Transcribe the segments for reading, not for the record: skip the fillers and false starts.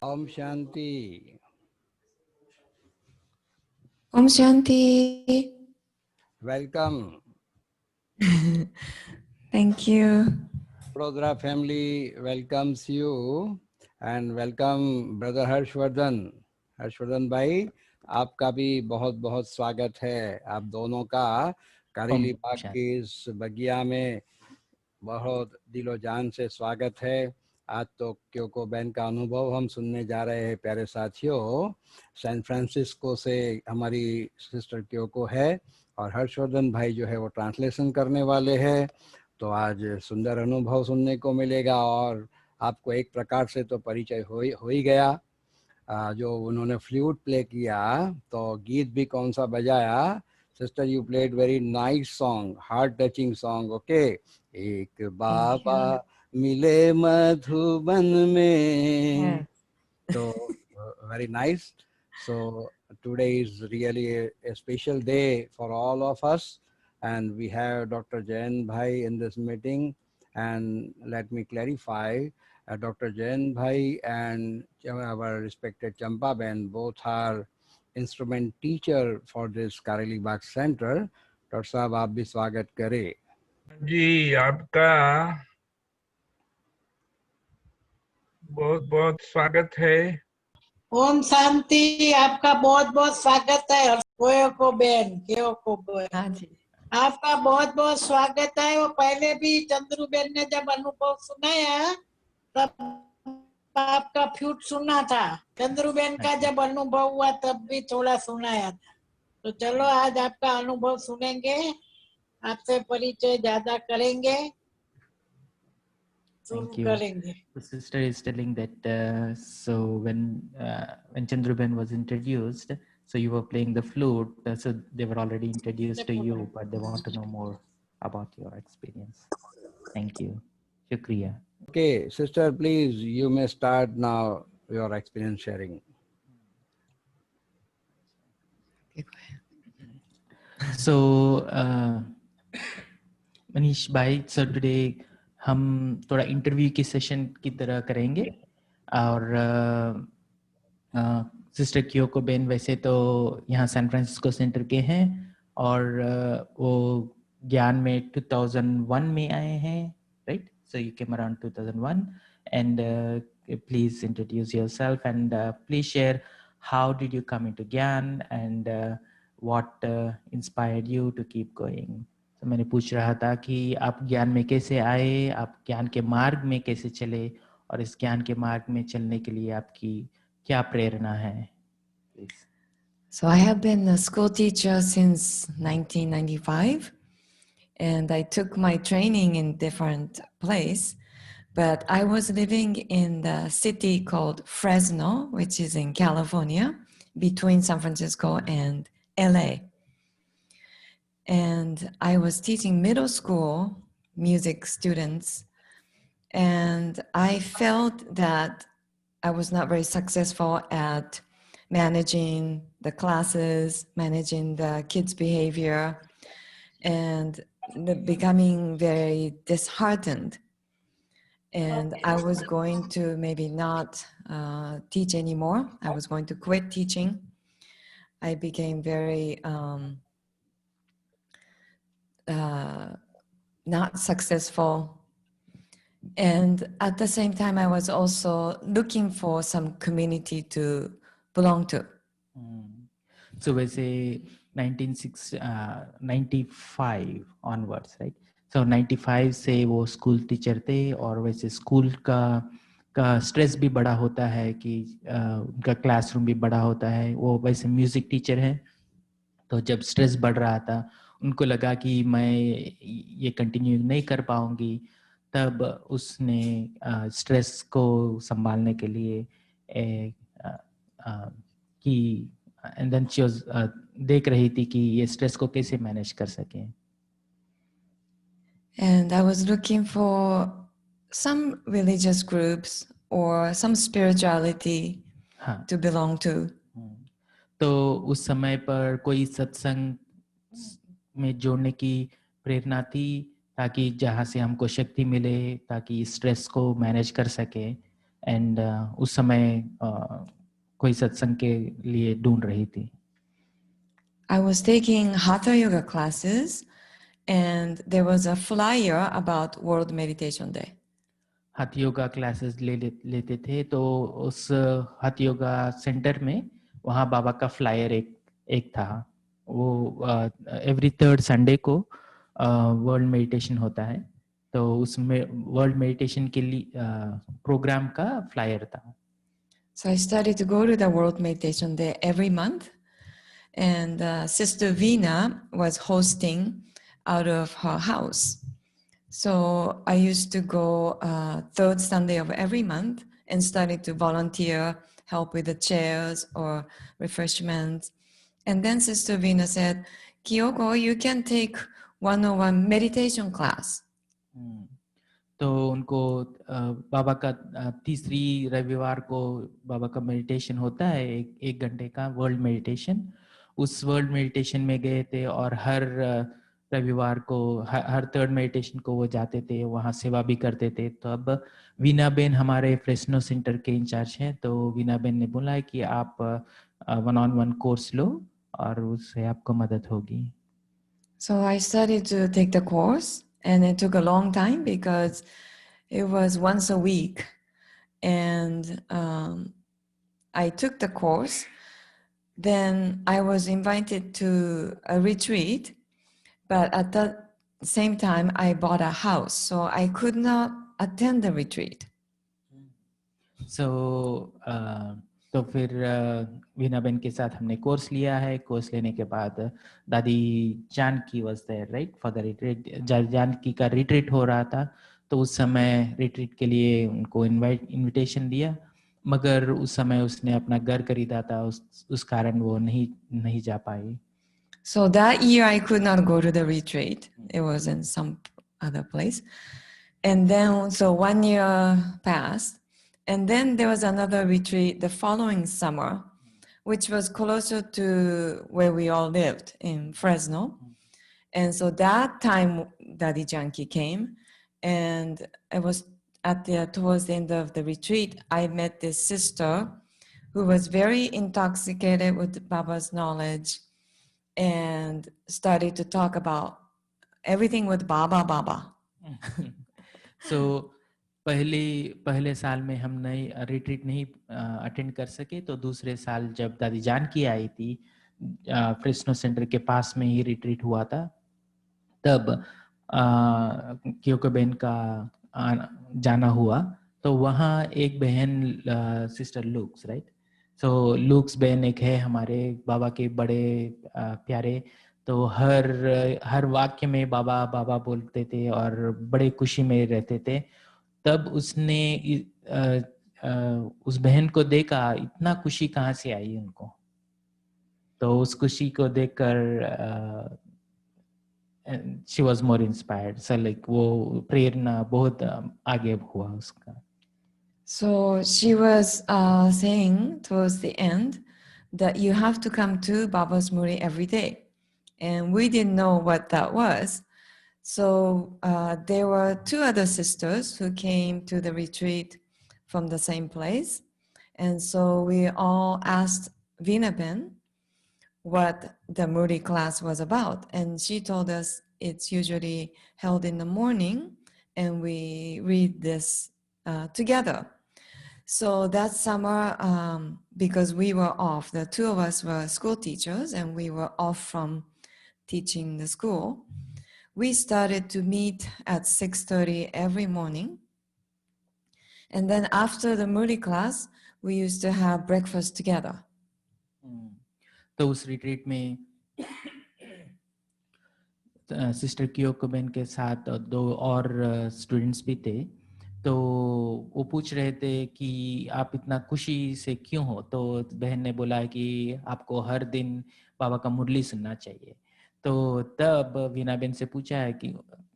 Om Shanti. Om Shanti. Welcome. Thank you. Prodra family welcomes you and welcome brother Harshvardhan. Harshvardhan भाई, आपका भी बहुत बहुत स्वागत है। आप दोनों का कारेली ओम बाग की शांति। इस बगिया में बहुत दिलो जान से स्वागत है। आज तो क्योको बहन का अनुभव हम सुनने जा रहे हैं। प्यारे साथियों, सैन फ्रांसिस्को से हमारी सिस्टर क्योको है और हर्षवर्धन भाई जो है वो ट्रांसलेशन करने वाले हैं। तो आज सुंदर अनुभव सुनने को मिलेगा और आपको एक प्रकार से तो परिचय हो ही गया। जो उन्होंने फ्लूट प्ले किया तो गीत भी कौन सा बजाया। Sister, you played very nice song, heart touching song. Okay, एक बाबा मिले मधुबन में, Yes. तो very nice. So today is really a special day for all of us, and we have Dr. Jain Bhai in this meeting. And let me clarify, Dr. Jain Bhai and our respected Champa Ben both are instrument teacher for this Kareli Bagh Center. Dr. Sahab, आप भी स्वागत करें। जी, आपका बहुत बहुत स्वागत है। ओम शांति। आपका बहुत बहुत स्वागत है। और कोयोको बेन, क्योको बेन, हाँ जी। आपका बहुत बहुत स्वागत है। वो पहले भी चंद्रू बेन ने जब अनुभव सुनाया तब आपका फ्लूट सुना था। चंद्रू बेन का जब अनुभव हुआ तब भी थोड़ा सुनाया था। तो चलो आज आपका अनुभव सुनेंगे, आपसे परिचय ज्यादा करेंगे, शुरू Thank you. करेंगे। The sister is telling that so when Chandruben was introduced, so you were playing the flute, so they were already introduced to you, but they want to know more about your experience. Thank you. Shukriya. Okay, sister, please, you may start now your experience sharing. Okay, go ahead. So Manish bhai, so today हम थोड़ा interview की session की तरह करेंगे और sister Kyoko Ben वैसे तो यहाँ सैन फ्रांसिस्को सेंटर के हैं और वो ज्ञान में 2001 में आए हैं, right? So you came around 2001 and please introduce yourself and please share how did you come into Gyan and what inspired you to keep going. तो मैंने पूछ रहा था कि आप ज्ञान में कैसे आए, आप ज्ञान के मार्ग में कैसे चले और इस ज्ञान के मार्ग में चलने के लिए आपकी क्या प्रेरणा है? Please. So I have been a school teacher since 1995, and I took my training in different place, but I was living in the city called Fresno, which is in California, between San Francisco and LA. And I was teaching middle school music students, and I felt that I was not very successful at managing the classes, managing the kids' behavior, and becoming very disheartened. And I was going to maybe not teach anymore. I was going to quit teaching. I became very not successful. And at the same time, I was also looking for some community to belong to. So वैसे 1995 onwards, right? So 95 से वो school teacher थे और वैसे school का stress भी बड़ा होता है कि उनका क्लासरूम भी बड़ा होता है। वो वैसे म्यूजिक टीचर हैं, तो जब स्ट्रेस बढ़ रहा था उनको लगा कि मैं ये कंटिन्यू नहीं कर पाऊंगी, तब उसने स्ट्रेस को संभालने के लिए कि एंड देन शी वाज देख रही थी कि ये स्ट्रेस को कैसे मैनेज कर सकें। And I was looking for some religious groups or some spirituality हाँ, to belong to. तो उस समय पर कोई सत्संग में जोड़ने की प्रेरणा थी ताकि जहाँ से हमको शक्ति मिले, ताकि स्ट्रेस को मैनेज कर सके। एंड उस समय कोई सत्संग के लिए ढूंढ रही थी. I was taking Hatha Yoga classes, and there was a flyer about World Meditation Day. हाथ योगा क्लासेस लेते थे, तो उस हाथ योगा सेंटर में वहाँ बाबा का फ्लायर एक था. वो एवरी थर्ड संडे को वर्ल्ड मेडिटेशन होता है, तो उसमें वर्ल्ड मेडिटेशन के लिए प्रोग्राम का फ्लायर था. So I started to go to the World Meditation Day every month, and Sister Veena was hosting out of her house. So I used to go third Sunday of every month and started to volunteer, help with the chairs or refreshments. And then Sister Veena said, Kyoko, you can take 101 meditation class. तो उनको बाबा का तीसरी रविवार को बाबा का meditation होता है, एक घंटे का वर्ल्ड मेडिटेशन. उस वर्ल्ड मेडिटेशन में गए थे और हर रविवार को हर थर्ड मेडिटेशन को वो जाते थे, वहाँ सेवा भी करते थे. तो अब वीना बेन हमारे फ्रेस्नो सेंटर के इंचार्ज हैं, तो वीना बेन ने बोला है कि आप 1-on-1 कोर्स लो और उससे आपको मदद होगी. So I started to take the course, and it took a long time because it was once a week. And I took the course. Then I was invited to a retreat, but at the same time, I bought a house, so I could not attend the retreat. So तो फिर Veena Ben के साथ हमने course लिया है. Course लेने के बाद Dadi Janki was there, right, for the retreat. Janki का रिट्रीट हो रहा था, तो उस समय रिट्रीट के लिए उनको इनविटेशन दिया, मगर उस समय उसने अपना घर खरीदा था, उस कारण वो नहीं जा पाई. So that year I could not go to the retreat. It was in some other place. And then, so 1 year passed. And then there was another retreat the following summer, which was closer to where we all lived in Fresno. And so that time Daddy Janki came, and it was towards the end of the retreat, I met this sister who was very intoxicated with Baba's knowledge and started to talk about everything with Baba. So पहले साल में हम नए retreat नहीं attend कर सके, तो दूसरे साल जब दादी जानकी आई थी, फ्रेस्नो सेंटर के पास में ही रिट्रीट हुआ था, तब क्योको बेन का जाना हुआ. तो वहाँ एक बहन सिस्टर लुक्स, राइट, सो लुक्स बहन एक है हमारे बाबा के बड़े प्यारे. तो हर वाक्य में बाबा बाबा बोलते थे और बड़े खुशी में रहते थे. तब उसने उस बहन को देखा, इतना खुशी कहाँ से आई उनको. तो उस खुशी को देखकर she was more inspired. So like वो प्रेरणा बहुत आगे हुआ उसका. So she was saying towards the end that you have to come to Baba's Muri every day. And we didn't know what that was. So there were two other sisters who came to the retreat from the same place. And so we all asked Veena Ben what the Muri class was about. And she told us it's usually held in the morning, and we read this together. So that summer, because we were off, the two of us were school teachers, and we were off from teaching the school, we started to meet at 6:30 every morning. And then after the Muri class, we used to have breakfast together. तो उस retreat में sister कियोको Ben के साथ दो और students भी थे. तो वो पूछ रहे थे कि आप इतना खुशी से क्यों हो. तो बहन ने बोला कि आपको हर दिन बाबा का मुरली सुनना चाहिए. तो तब वीना बेन से पूछा है कि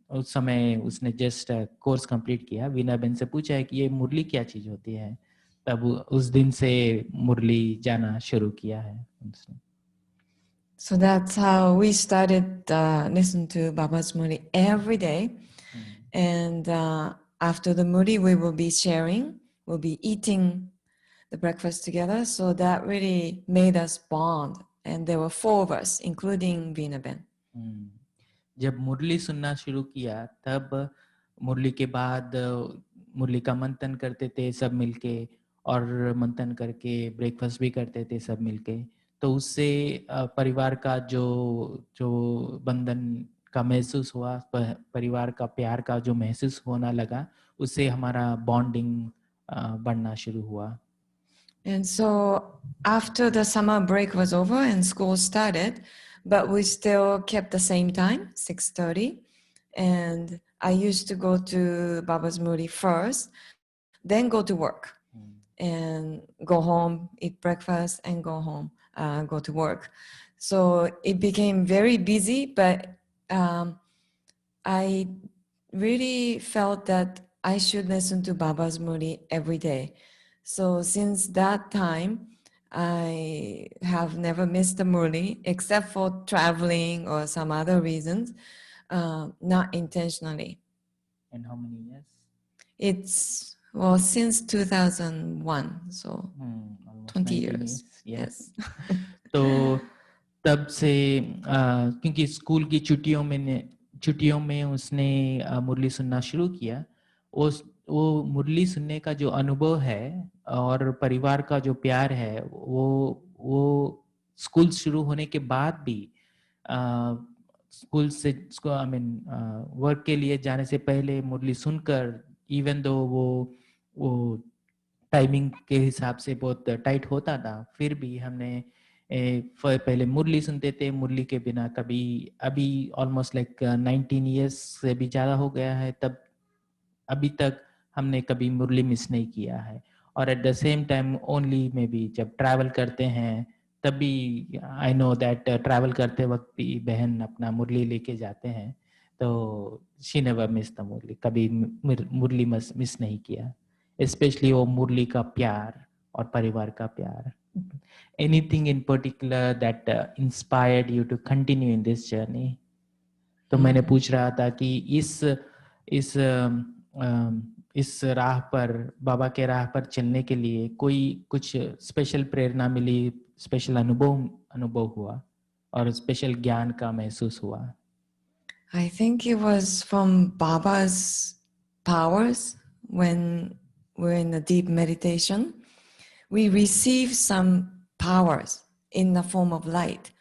उस समय उसने जस्ट कोर्स कंप्लीट किया. वीना बेन से पूछा है कि ये मुरली क्या चीज़ होती है. तब उस दिन से मुरली जाना शुरू किया है उसने. So that's how we started listening to Baba's Muri every day. And after the Muri, we will be sharing will be eating the breakfast together. So that really made us bond. And there were 4 of us, including Veena Ben. जब मुरली सुनना शुरू किया तब मुरली के बाद मुरली का मंथन करते थे सब मिलके और मंथन करके ब्रेकफास्ट भी करते थे सब मिलके। तो उससे परिवार का जो जो बंधन का महसूस हुआ, परिवार का प्यार का जो महसूस होना लगा, उससे हमारा बॉन्डिंग बढ़ना शुरू हुआ। And so after the summer break was over and school started, but we still kept the same time, 6:30. And I used to go to Baba's Muri first, then go to work and go home, eat breakfast and go home, go to work. So it became very busy, but I really felt that I should listen to Baba's Muri every day. So since that time, I have never missed a Murli except for traveling or some other reasons, not intentionally. And how many years? It's, well, since 2001, so Almost 20 19 years. Yes. तो तब से क्योंकि school की छुट्टियों में उसने मुरली सुनना शुरू किया। वो मुरली सुनने का जो अनुभव है और परिवार का जो प्यार है वो स्कूल शुरू होने के बाद भी स्कूल से आई मीन वर्क के लिए जाने से पहले मुरली सुनकर, इवन दो वो टाइमिंग के हिसाब से बहुत टाइट होता था, फिर भी हमने पहले मुरली सुनते थे। मुरली के बिना कभी अभी ऑलमोस्ट लाइक 19 इयर्स से भी ज़्यादा हो गया है, तब अभी तक हमने कभी मुरली मिस नहीं किया है। और at the same time only may be जब ट्रैवल करते हैं तभी आई नो दैट ट्रैवल करते वक्त भी बहन अपना मुरली लेके जाते हैं, तो शी नेवर मिस द मुरली, कभी मुरली मिस नहीं किया। स्पेशली वो मुरली का प्यार और परिवार का प्यार। Anything in particular that inspired you to continue in this journey? तो मैंने पूछ रहा था कि इस राह पर, बाबा के राह पर चलने के लिए कोई कुछ स्पेशल प्रेरणा मिली, स्पेशल अनुभव हुआ और स्पेशल ज्ञान का महसूस हुआ? I think it was from Baba's powers. When we're in a deep meditation, we receive some powers in the form of light.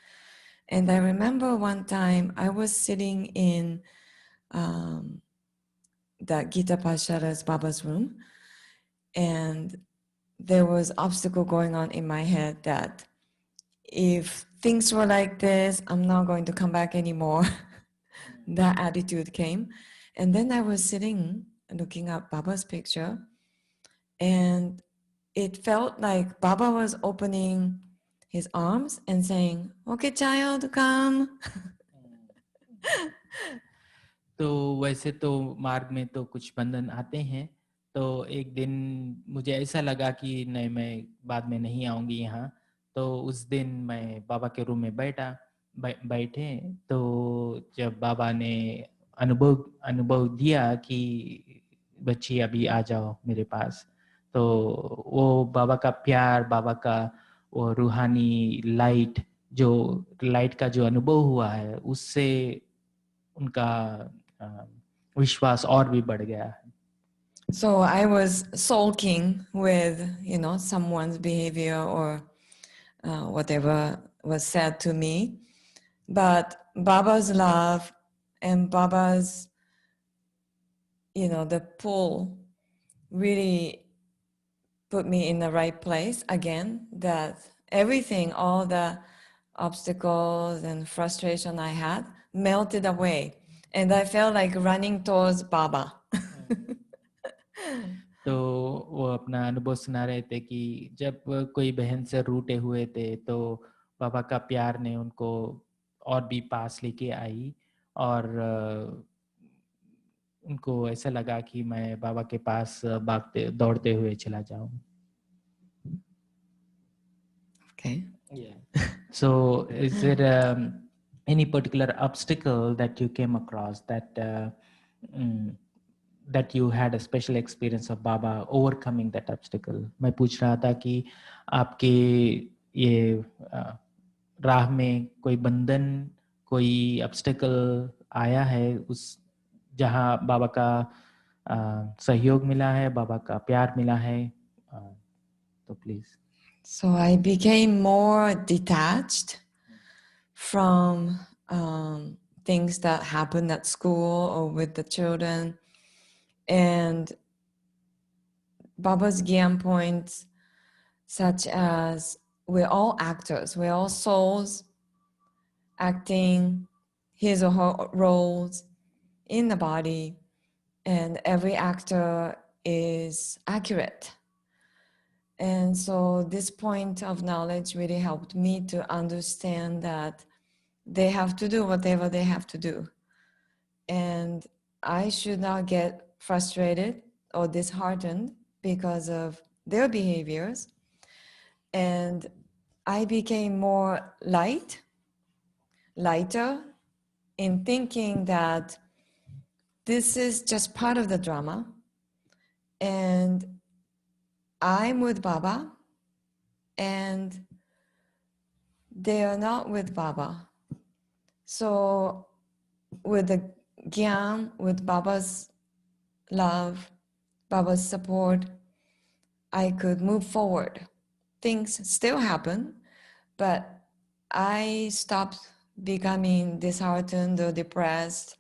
And I remember one time I was sitting in the Gita Pashara's Baba's room, and there was obstacle going on in my head that if things were like this, I'm not going to come back anymore. That attitude came. And then I was sitting looking at Baba's picture, and it felt like Baba was opening his arms and saying, "Okay, child, come." तो वैसे तो मार्ग में तो कुछ बंधन आते हैं, तो एक दिन मुझे ऐसा लगा कि नहीं, मैं बाद में नहीं आऊँगी यहाँ। तो उस दिन मैं बाबा के रूम में बैठे, तो जब बाबा ने अनुभव दिया कि बच्ची अभी आ जाओ मेरे पास, तो वो बाबा का प्यार, बाबा का वो रूहानी लाइट का जो अनुभव हुआ है, उससे उनका विश्वास और भी बढ़ गया है। So I was sulking with, someone's behavior or whatever was said to me. But Baba's love and Baba's, the pull really put me in the right place again, that everything, all the obstacles and frustration I had melted away. And I felt like running towards Baba. तो वो अपना अनुभव सुना रहे थे कि जब कोई बहन से रूठे हुए थे, तो बाबा का प्यार ने उनको और भी पास लेके आई, और उनको ऐसा लगा कि मैं बाबा के पास दौड़ते हुए चला जाऊं। Okay. Yeah. So is there any particular obstacle that you came across that that you had a special experience of Baba overcoming that obstacle. मैं पूछ रहा था कि आपके ये राह में कोई बंधन, कोई obstacle आया है उस जहाँ बाबा का सहयोग मिला है, बाबा का प्यार मिला है, तो please. So I became more detached from things that happen at school or with the children. And Baba's Gyan points, such as we're all actors, we're all souls acting his or her roles in the body, and every actor is accurate. And so this point of knowledge really helped me to understand that they have to do whatever they have to do. And I should not get frustrated or disheartened because of their behaviors. And I became more lighter in thinking that this is just part of the drama. And I'm with Baba, and they are not with Baba. So with the Gyan, with Baba's love, Baba's support, I could move forward. Things still happen, but I stopped becoming disheartened or depressed.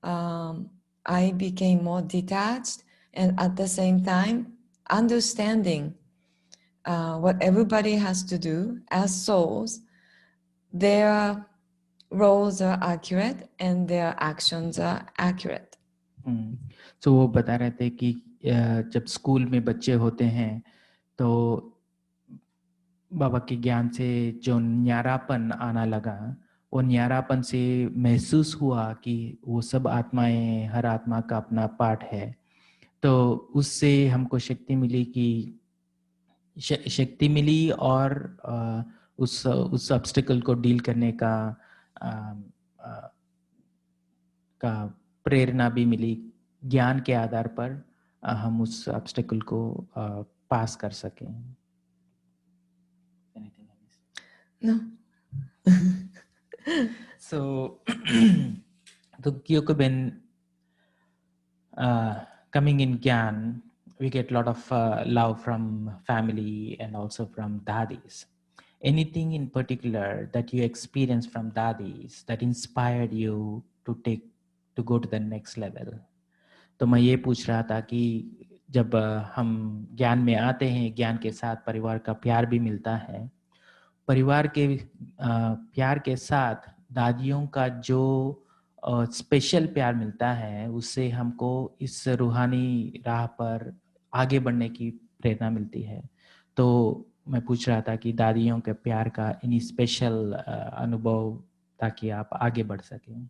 I became more detached, and at the same time, understanding what everybody has to do as souls. Their roles are accurate and their actions are accurate. So वो बता रहे थे कि जब school में बच्चे होते हैं तो बाबा के ज्ञान से जो न्यारापन आना लगा, वो न्यारापन से महसूस हुआ कि वो सब आत्माएं, हर आत्मा का अपना पार्ट है। तो उससे हमको शक्ति मिली कि शक्ति मिली और उस ऑब्स्टिकल को डील करने का प्रेरणा भी मिली। ज्ञान के आधार पर हम उस ऑब्स्टिकल को पास कर सकें। No. So, to Kyoko Ben, coming in Gyan, we get a lot of love from family and also from dadis. Anything in particular that you experienced from dadis that inspired you to go to the next level? तो मैं ये पूछ रहा था कि जब हम ज्ञान में आते हैं, ज्ञान के साथ परिवार का प्यार भी मिलता है। परिवार के प्यार के साथ दादियों का जो स्पेशल प्यार मिलता है, उससे हमको इस रूहानी राह पर आगे बढ़ने की प्रेरणा मिलती है। तो मैं पूछ रहा था कि दादियों के प्यार का एनी स्पेशल अनुभव ताकि आप आगे बढ़ सकें।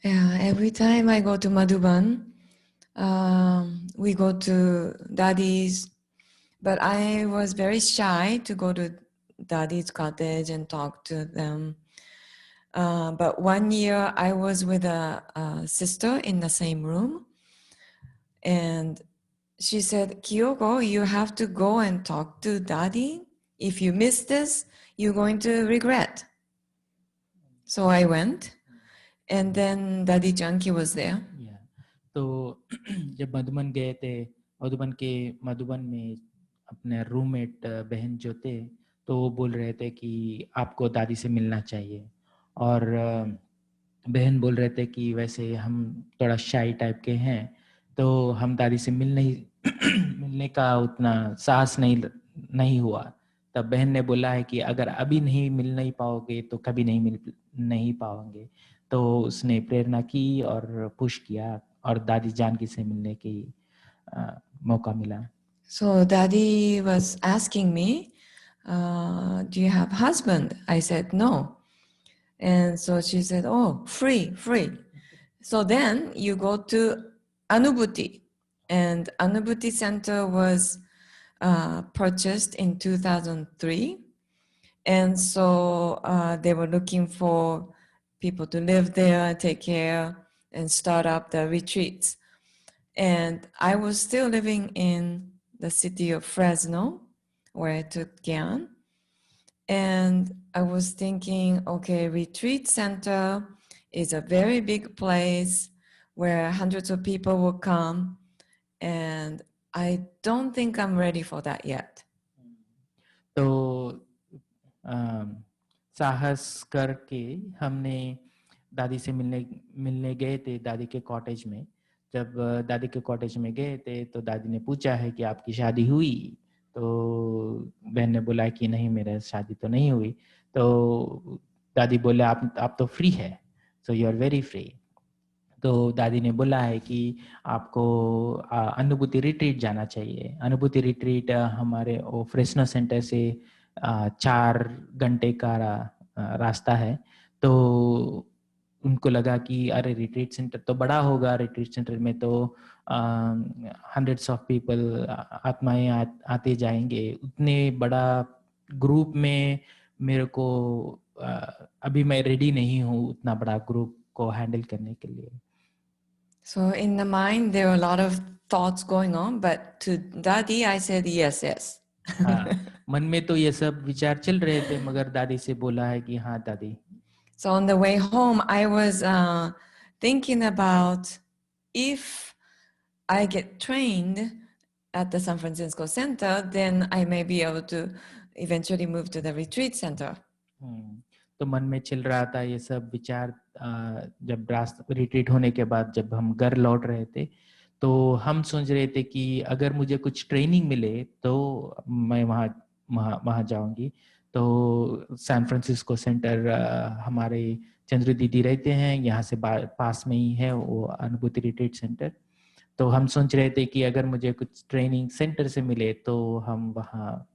Yeah, every time I go to Madhuban, we go to Daddy's, but I was very shy to go to Daddy's cottage and talk to them. But one year I was with a sister in the same room, and she said, Kyoko, you have to go and talk to Daddy. If you miss this, you're going to regret. So I went, and then Daddy Janki was there. Yeah. तो जब मधुबन गए थे, मधुबन में अपने roommate बहन जो थे, तो वो बोल रहे थे कि आपको दादी से मिलना चाहिए। और बहन बोल रहे थे कि वैसे हम थोड़ा शाई टाइप के हैं, तो हम दादी से मिलने का उतना साहस नहीं हुआ। तब बहन ने बोला है कि अगर अभी मिल नहीं पाओगे तो कभी नहीं पाओगे। तो उसने प्रेरणा की और पुश किया और दादी जानकी से मिलने की मौका मिला। So Daddy was asking me, do you have husband? I said no. And so she said, oh, free. So then you go to Anubhuti. And Anubhuti Center was purchased in 2003. And so they were looking for people to live there, take care, and start up the retreats. And I was still living in the city of Fresno, where I took Gyan. And I was thinking, okay, retreat center is a very big place where hundreds of people will come. And I don't think I'm ready for that yet. तो साहस करके हमने दादी से मिलने मिलने गए थे दादी के कॉटेज में। जब दादी के कॉटेज में गए थे तो दादी ने पूछा है कि आपकी शादी हुई, तो बहन ने बोला कि नहीं मेरा शादी तो नहीं हुई। तो दादी बोले आप तो फ्री है, so you are very free. तो दादी ने बोला है कि आपको अनुभूति रिट्रीट जाना चाहिए। अनुभूति रिट्रीट हमारे फ्रेशनो सेंटर से 4 घंटे का रास्ता है। तो उनको लगा कि अरे रिट्रीट सेंटर तो बड़ा होगा, रिट्रीट सेंटर में तो हंड्रेड्स ऑफ पीपल आत्माएं आते जाएंगे, उतने बड़ा ग्रुप में मेरे को अभी मैं रेडी नहीं हूँ उतना बड़ा ग्रुप को हैंडल करने के लिए। So in the mind, there were a lot of thoughts going on, but to Daddy, I said yes, yes. हाँ, मन में तो ये सब विचार चल रहे थे, मगर दादी से बोला है कि हाँ दादी। So on the way home, I was thinking about if I get trained at the San Francisco Center, then I may be able to eventually move to the retreat center. तो मन में चल रहा था ये सब विचार। जब रिट्रीट होने के बाद जब हम घर लौट रहे थे तो हम सोच रहे थे कि अगर मुझे कुछ ट्रेनिंग मिले तो मैं वहाँ जाऊंगी। तो सैन फ्रांसिस्को सेंटर हमारे चंद्र दीदी रहते हैं, यहाँ से पास में ही है वो अनुभूति रिट्रीट सेंटर। तो हम सोच रहे थे कि अगर मुझे कुछ ट्रेनिंग सेंटर से मिले तो हम वहाँ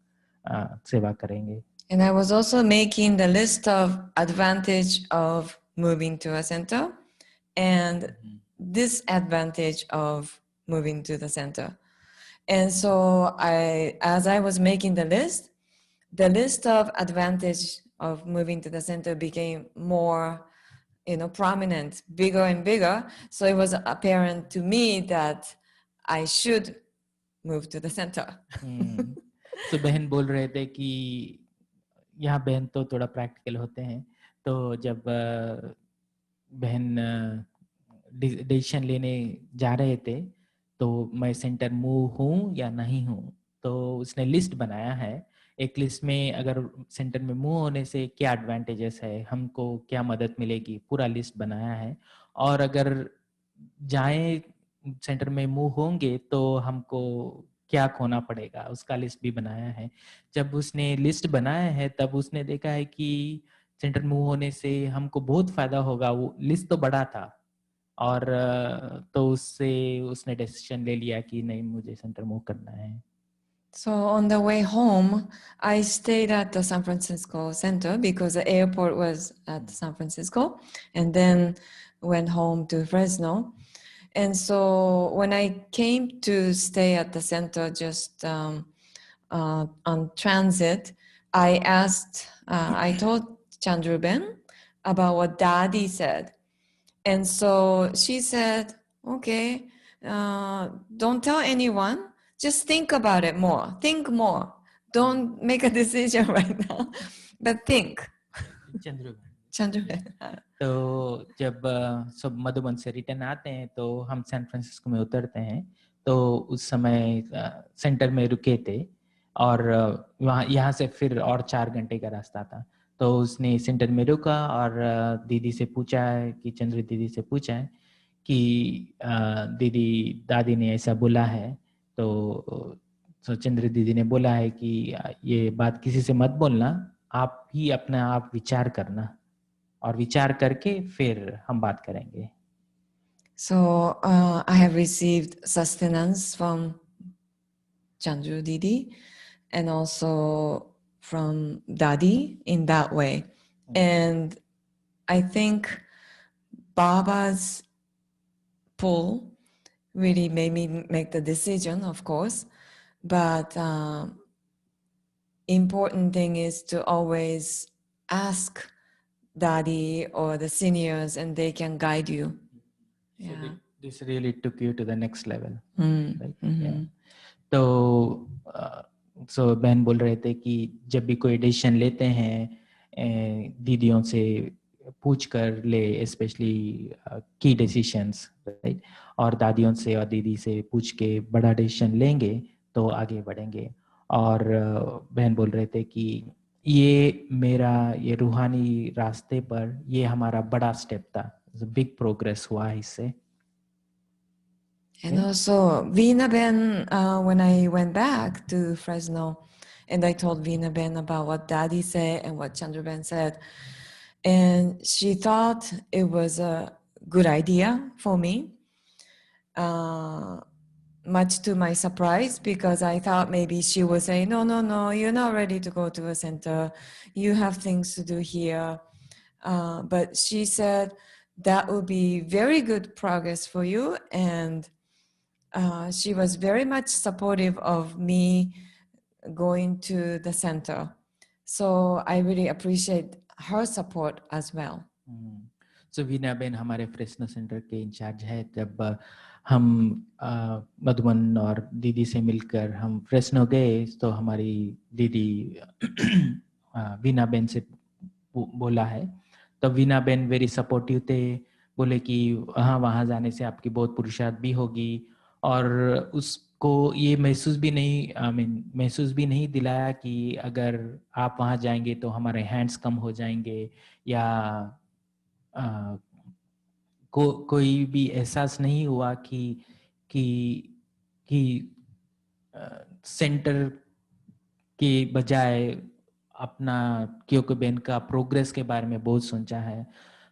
सेवा करेंगे। And I was also making the list of advantage of moving to a center and disadvantage of moving to the center. And so as I was making the list of advantage of moving to the center became more, prominent, bigger and bigger. So it was apparent to me that I should move to the center. तो बहन बोल रहे थे कि यहाँ बहन तो थोड़ा प्रैक्टिकल होते हैं। तो जब बहन डिसीजन लेने जा रहे थे तो मैं सेंटर मूव हूँ या नहीं हूँ, तो उसने लिस्ट बनाया है। एक लिस्ट में अगर सेंटर में मूव होने से क्या एडवांटेजेस है, हमको क्या मदद मिलेगी, पूरा लिस्ट बनाया है। और अगर जाएं सेंटर में मूव होंगे तो हमको क्या खोना पड़ेगा, उसका लिस्ट भी बनाया है। जब उसने लिस्ट बनाया है तब उसने देखा है कि सेंटर मूव होने से हमको बहुत फायदा होगा। वो लिस्ट तो बड़ा था और तो उससे उसने डिसीजन ले लिया कि नहीं मुझे सेंटर मूव करना है। So on the way home, I stayed at the San Francisco Center because the airport was at San Francisco, and then went home to Fresno. And so when I came to stay at the center just on transit, I told Chandruben about what Daddy said. And so she said, okay, don't tell anyone. Just think about it more. Think more. Don't make a decision right now, but think. Chandruben. तो जब सब मधुबन से return आते हैं तो हम San Francisco में उतरते हैं। तो उस समय सेंटर में रुके थे और यहाँ से फिर और 4 घंटे का रास्ता था। तो उसने सेंटर में रुका और दीदी से पूछा है कि चंद्र दीदी से पूछा है कि दीदी दादी ने ऐसा बोला है। तो चंद्र दीदी ने बोला है कि ये बात किसी से मत बोलना, आप ही अपना आप विचार करना और विचार करके फिर हम बात करेंगे। So I have received sustenance from Chandru Didi and also from Dadi in that way. And I think Baba's pull really made me make the decision, of course. But important thing is to always ask Daddy or the seniors and they can guide you. Yeah. this really took you to the next level, Mm, right? mhm. Yeah. तो सो बहन बोल रहे थे कि जब भी कोई decision लेते हैं दीदियों से पूछ कर ले, स्पेशली की डिसीशंस, राइट, और दादियों से और दीदी से पूछ के बड़ा डिसीजन लेंगे तो आगे बढ़ेंगे। और बहन बोल रहे थे कि ये मेरा ये रूहानी रास्ते पर ये हमारा बड़ा स्टेप था, बिग प्रोग्रेस हुआ इससे। And Yeah. also, Veena Ben, when I went back to Fresno, and I told Veena Ben about what Daddy said and what Chandra Ben said, and she thought it was a good idea for me, much to my surprise, because I thought maybe she would say, no, no, no, you're not ready to go to a center. You have things to do here. But she said that would be very good progress for you, and she was very much supportive of me going to the center. So I really appreciate her support as well. So Veena Ben हमारे freshener centre के in charge है। जब हम मधुबन और दीदी से मिलकर हम फ्रेशनो गए तो हमारी दीदी वीना बेन से बोला है, तो वीना बेन वेरी सपोर्टिव थे, बोले कि हाँ वहाँ जाने से आपकी बहुत पुरुषार्थ भी होगी, और उसको ये महसूस भी नहीं महसूस भी नहीं दिलाया कि अगर आप वहाँ जाएंगे तो हमारे हैंड्स कम हो जाएंगे, या कोई भी एहसास नहीं हुआ कि सेंटर के बजाय अपना क्योको बेन का प्रोग्रेस के बारे में बहुत सोचा है।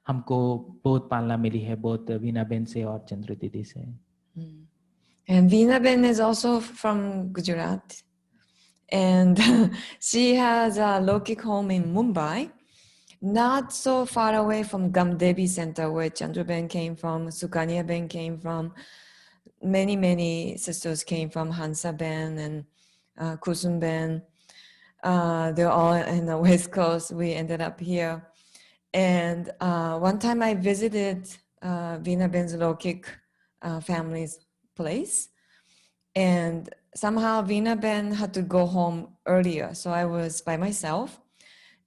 हमको बहुत पालना मिली है, बहुत वीना बेन से और चंद्र दीदी से। And Veena Ben is also from Gujarat, and she has a Lokik home in Mumbai, not so far away from Gamdevi Center where Chandra Ben came from, Sukanya Ben came from, many sisters came from, Hansa Ben and Kusum Ben. They're all in the West Coast. We ended up here. And one time I visited Veena Ben's Lokik family's place, and somehow Veena Ben had to go home earlier, so I was by myself,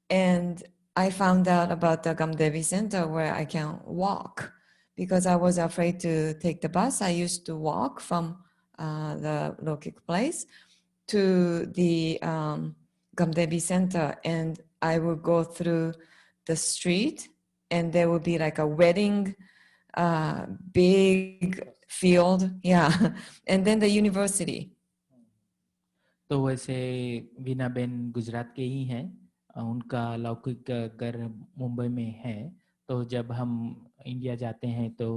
and I found out about the Gamdevi Center where I can walk, because I was afraid to take the bus. I used to walk from the Lokik place to the Gamdevi Center, and I would go through the street, and there would be like a wedding, big field, yeah, and then the university. तो वैसे Veena Ben Gujarat के ही हैं, उनका लौकिक घर मुंबई में है। तो जब हम इंडिया जाते हैं तो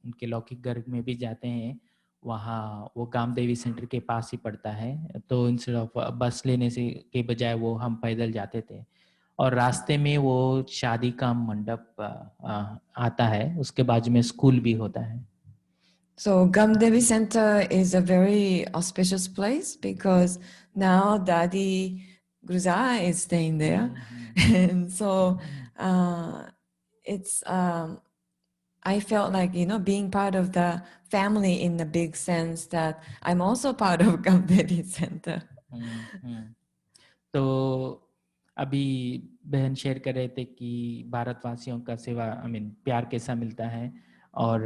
उनके लौकिक घर में भी जाते हैं, वहाँ वो गामदेवी सेंटर के पास ही पड़ता है। तो इंस्टेड ऑफ बस लेने से के बजाय वो हम पैदल जाते थे, और रास्ते में वो शादी का मंडप आता है, उसके बाजू में स्कूल भी होता है। So Gamdevi Center is a very auspicious place because now Daddy Guza is staying there. And so it's, I felt like, being part of the family in the big sense that I'm also part of Gamdevi Center. तो अभी बहन share कर रहे थे कि भारतवासियों का सेवा प्यार कैसा मिलता है, और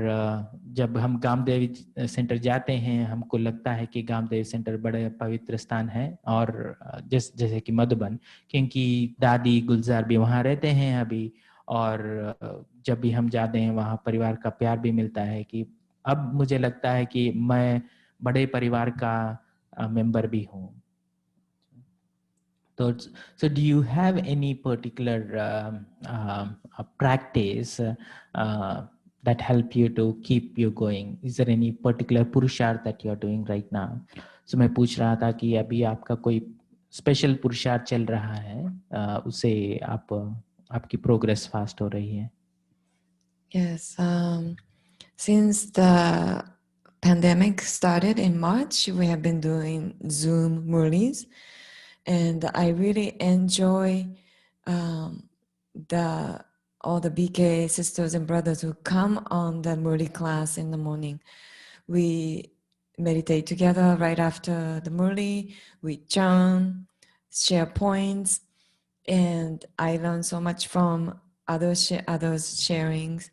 जब हम गामदेवी सेंटर जाते हैं हमको लगता है कि गामदेवी सेंटर बड़े पवित्र स्थान है, और जैसे कि मधुबन, क्योंकि दादी गुलजार भी वहाँ रहते हैं अभी, और जब भी हम जाते हैं वहाँ परिवार का प्यार भी मिलता है, कि अब मुझे लगता है कि मैं बड़े परिवार का मेंबर भी हूँ। So do you have any particular practice that help you to keep you going? Is there any particular पुरुषार्थ that you are doing right now? So मैं पूछ रहा था कि अभी आपका कोई स्पेशल पुरुषार्थ चल रहा है, उसे आपकी प्रोग्रेस फास्ट हो रही है? Yes, since the pandemic started in March, we have been doing Zoom Murlis, and I really enjoy the all the BK sisters and brothers who come on the Murli class in the morning. We meditate together right after the Murli, we chant, share points, and I learn so much from others' sharings.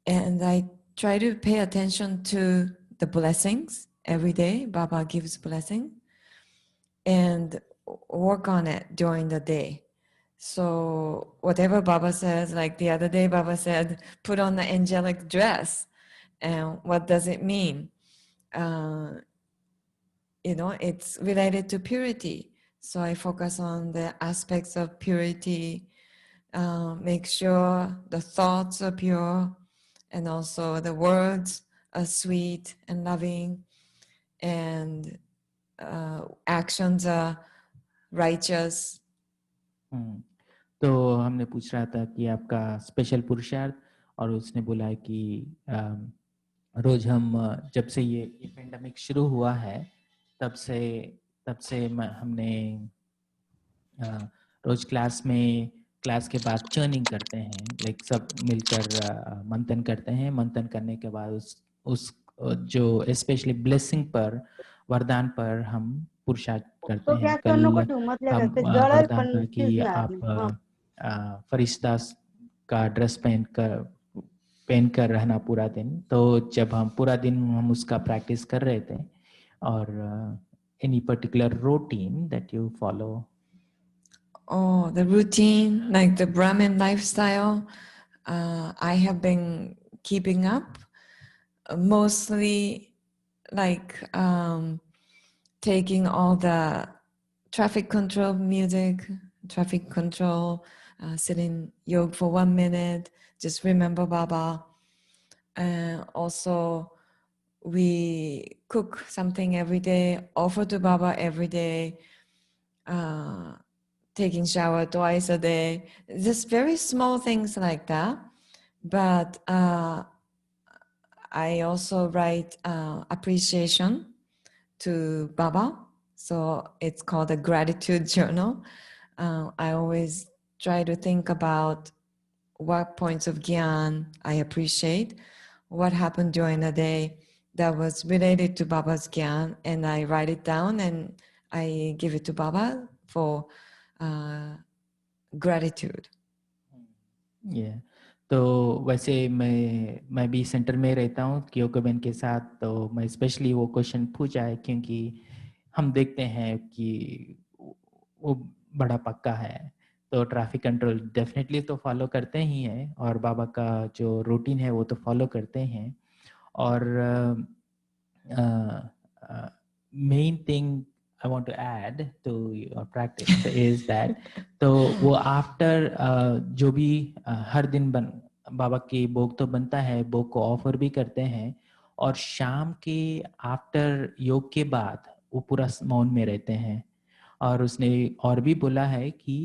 And I try to pay attention to the blessings every day. Baba gives blessing, and work on it during the day. So whatever Baba says, like the other day, Baba said, put on the angelic dress. And what does it mean? It's related to purity. So I focus on the aspects of purity, make sure the thoughts are pure, and also the words are sweet and loving, and actions are righteous. तो हमने पूछ रहा था कि आपका special पुरुषार्थ, और उसने बोला है कि रोज हम जब से ये पेंडेमिक शुरू हुआ है तब से हमने रोज क्लास के बाद चर्निंग करते हैं, लाइक सब मिलकर मंथन करते हैं। मंथन करने के बाद उस जो स्पेशली ब्लेसिंग पर, वरदान पर हम पुरुषार्थ करते हैं। कल हम वरदान था कि आप फरिश्ता का ड्रेस पहनकर रहना पूरा दिन। तो जब हम पूरा दिन हम उसका प्रैक्टिस कर रहे थे, और any particular routine that you follow? Oh, the routine, like the Brahmin lifestyle, I have been keeping up, mostly like taking all the traffic control music, traffic control, sitting yoga for 1 minute, just remember Baba. And also we cook something every day, offer to Baba every day, taking shower twice a day, just very small things like that. But I also write appreciation to Baba. So it's called a gratitude journal. I always try to think about what points of Gyan I appreciate, what happened during the day that was related to Baba's Gyan, and I write it down and I give it to Baba for gratitude. Yeah. तो वैसे मैं भी centre में रहता हूँ Kyoko बहन के साथ, तो मैं स्पेशली वो क्वेश्चन पूछा है क्योंकि हम देखते हैं कि वो बड़ा पक्का है, तो ट्रैफिक कंट्रोल डेफिनेटली तो फॉलो करते ही हैं, और बाबा का जो रूटीन है वो तो फॉलो करते हैं। और main thing I want to add to your practice is that तो वो आफ्टर जो भी हर दिन बाबा की भोग तो बनता है, भोग को ऑफर भी करते हैं, और शाम के आफ्टर योग के बाद वो पूरा मौन में रहते हैं। और उसने और भी बोला है कि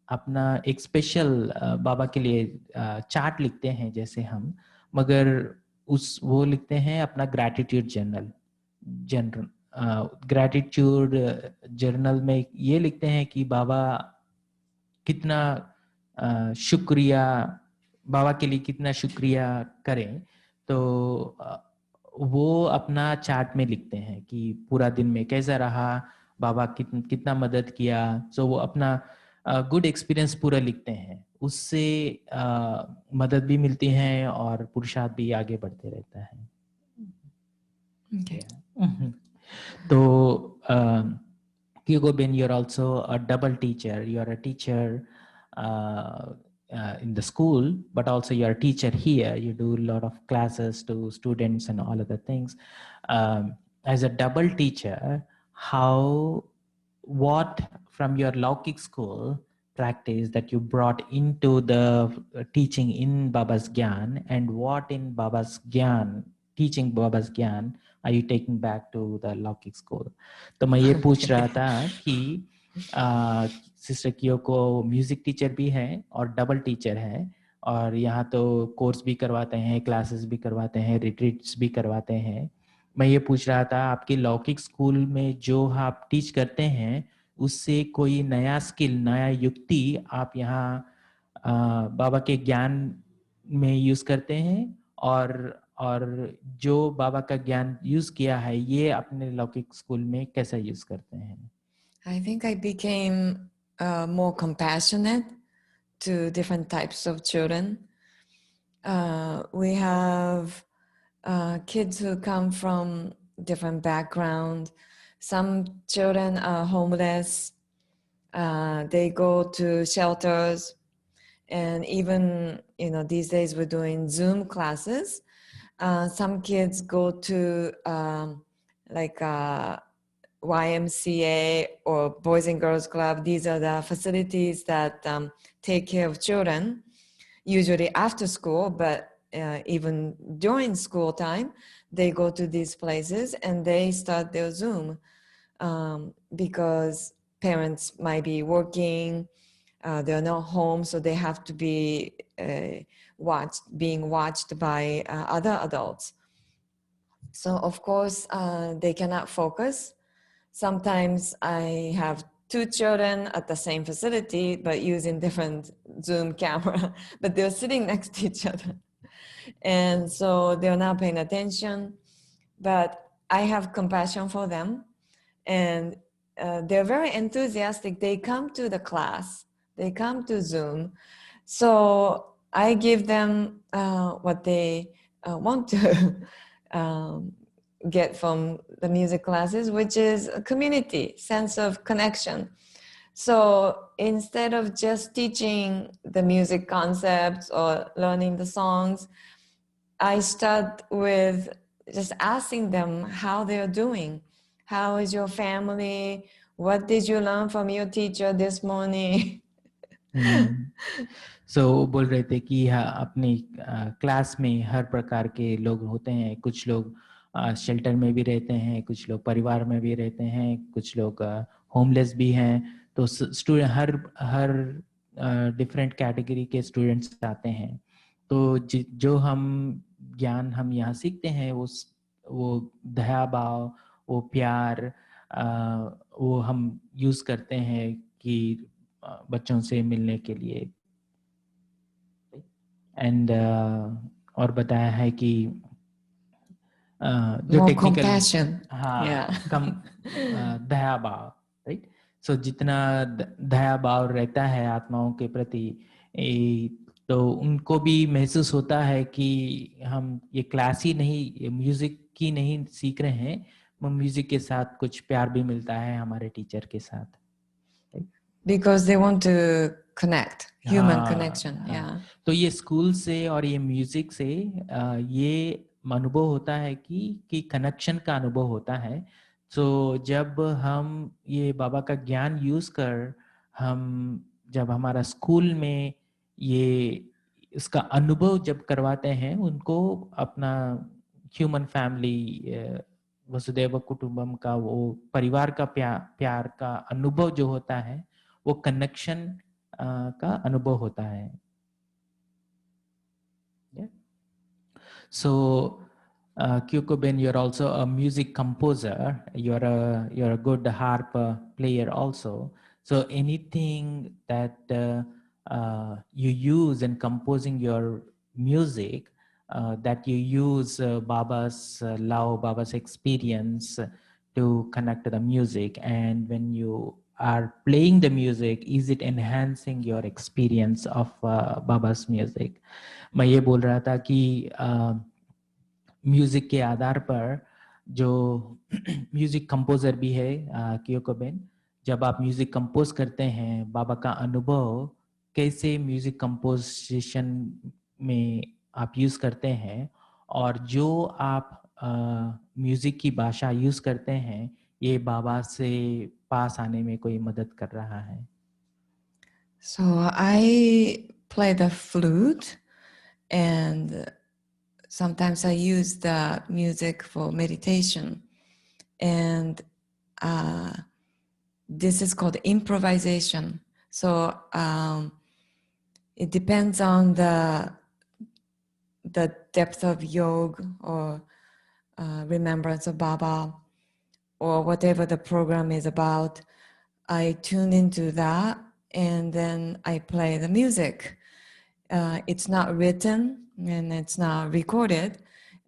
अपना एक स्पेशल बाबा के लिए चार्ट लिखते हैं जैसे हम, मगर वो लिखते हैं अपना ग्रैटिट्यूड ग्रैटिट्यूड जर्नल में ये लिखते हैं कि बाबा कितना शुक्रिया, बाबा के लिए कितना शुक्रिया करें। तो वो अपना चार्ट में लिखते हैं कि पूरा दिन में कैसा रहा, बाबा कितना मदद किया। सो वो अपना गुड एक्सपीरियंस पूरा लिखते हैं, उससे मदद भी मिलती है और पुरुषार्थ भी आगे बढ़ते रहता है। Okay. So, Kyoko Ben, you're also a double teacher. You're a teacher in the school, but also you're a teacher here. You do a lot of classes to students and all other things. As a double teacher, what from your Laukik school practice that you brought into the teaching in Baba's Gyan, and what in Baba's Gyan, teaching Baba's Gyan, are you taking back to the Laukik school? तो मैं ये पूछ रहा था कि sister कियोको music teacher भी है और डबल टीचर है, और यहाँ तो कोर्स भी करवाते हैं, क्लासेस भी करवाते हैं, रिट्रीट्स भी करवाते हैं। मैं ये पूछ रहा था आपके लौकिक स्कूल में जो आप टीच करते हैं उससे कोई नया स्किल, नया युक्ति आप यहाँ बाबा के ज्ञान में यूज करते हैं और जो बाबा का ज्ञान यूज किया है ये अपने लौकिक स्कूल में कैसा यूज करते हैं? I think I became more compassionate to different types of children. We have kids who come from different background. Some children are homeless. They go to shelters, and even these days we're doing Zoom classes. Some kids go to like YMCA or Boys and Girls Club. These are the facilities that take care of children, usually after school, but even during school time, they go to these places and they start their Zoom because parents might be working, they're not home, so they have to be being watched by other adults. So of course, they cannot focus. Sometimes I have two children at the same facility, but using different Zoom camera, but they're sitting next to each other. And so they're not paying attention, but I have compassion for them. And they're very enthusiastic. They come to the class, they come to Zoom. So I give them what they want to get from the music classes, which is a community, sense of connection. So instead of just teaching the music concepts or learning the songs, I start with just asking them how they're doing. How is your family? What did you learn from your teacher this morning? So बोल रहे थे कि अपनी class में हर प्रकार के लोग होते हैं. कुछ लोग शेल्टर में भी रहते हैं, कुछ लोग परिवार में भी रहते हैं, कुछ लोग होमलेस भी हैं. तो स्टूडेंट हर डिफरेंट कैटेगरी के स्टूडेंट्स आते हैं. तो जो हम ज्ञान हम यहाँ सीखते हैं वो दया भाव, वो प्यार, वो हम यूज करते हैं कि बच्चों से मिलने के लिए. एंड और बताया है कि जो टेक्निकल कम दया भाव, राइट. सो जितना दया भाव रहता है आत्माओं के प्रति, तो उनको भी महसूस होता है कि हम ये क्लास ही नहीं, म्यूजिक की नहीं सीख रहे हैं, म्यूजिक के साथ कुछ प्यार भी मिलता है हमारे टीचर के साथ. Because they want to connect, human connection. Yeah. तो ये स्कूल से और ये म्यूजिक से ये अनुभव होता है कि कनेक्शन का अनुभव होता है. तो जब हम ये बाबा का ज्ञान यूज कर जब हमारा स्कूल में ये इसका अनुभव जब करवाते हैं उनको, अपना ह्यूमन फैमिली, वसुदेव कुटुंबम का वो परिवार का प्यार का अनुभव जो होता है, वो कनेक्शन का अनुभव होता है. So Kyoko Ben, you're also a music composer. You're a good harp player also. So anything that you use in composing your music, that you use Baba's love, Baba's experience to connect to the music, and when you are playing the music, is it enhancing your experience of Baba's music? मैं ये बोल रहा था कि music के आधार पर जो music composer भी है कियोको बेन, जब आप म्यूजिक कंपोज करते हैं, बाबा का अनुभव कैसे म्यूजिक कंपोजिशन में आप यूज करते हैं, और जो आप म्यूजिक की भाषा यूज करते हैं, ये बाबा से पास आने में कोई मदद कर रहा है? So I play the flute, and sometimes I use the music for meditation, and this is called improvisation. So it depends on the depth of yoga or remembrance of Baba, or whatever the program is about. I tune into that, and then I play the music. It's not written and it's not recorded,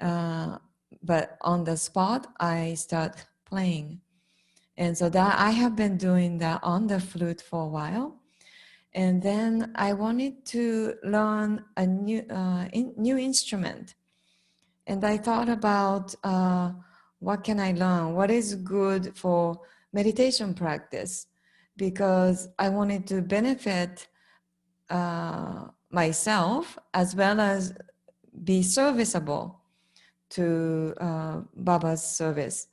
but on the spot, I start playing. And so that I have been doing that on the flute for a while. And then I wanted to learn a new instrument. And I thought about what can I learn? What is good for meditation practice? Because I wanted to benefit myself as well as be serviceable to Baba's service.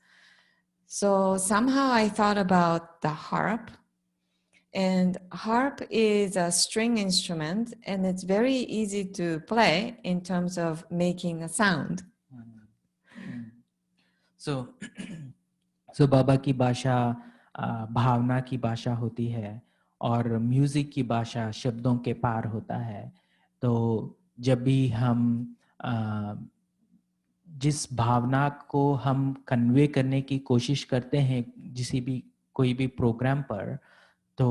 So somehow I thought about the harp. And harp is a string instrument, and it's very easy to play in terms of making a sound. So, so बाबा की भाषा भावना की भाषा होती है और music की भाषा शब्दों के पार होता है. तो जब भी हम जिस भावना को हम कन्वे करने की कोशिश करते हैं कोई भी प्रोग्राम पर, तो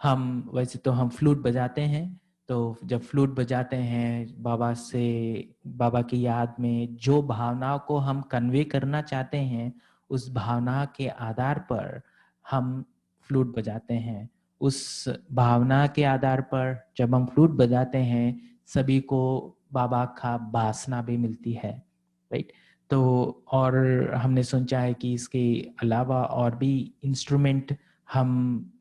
हम वैसे तो हम फ्लूट बजाते हैं. तो जब फ्लूट बजाते हैं बाबा की याद में जो भावना को हम कन्वे करना चाहते हैं, उस भावना के आधार पर हम फ्लूट बजाते हैं. उस भावना के आधार पर जब हम फ्लूट बजाते हैं, सभी को बाबा का वासना भी मिलती है, राइट. तो और हमने सोचा है कि इसके अलावा और भी इंस्ट्रूमेंट हम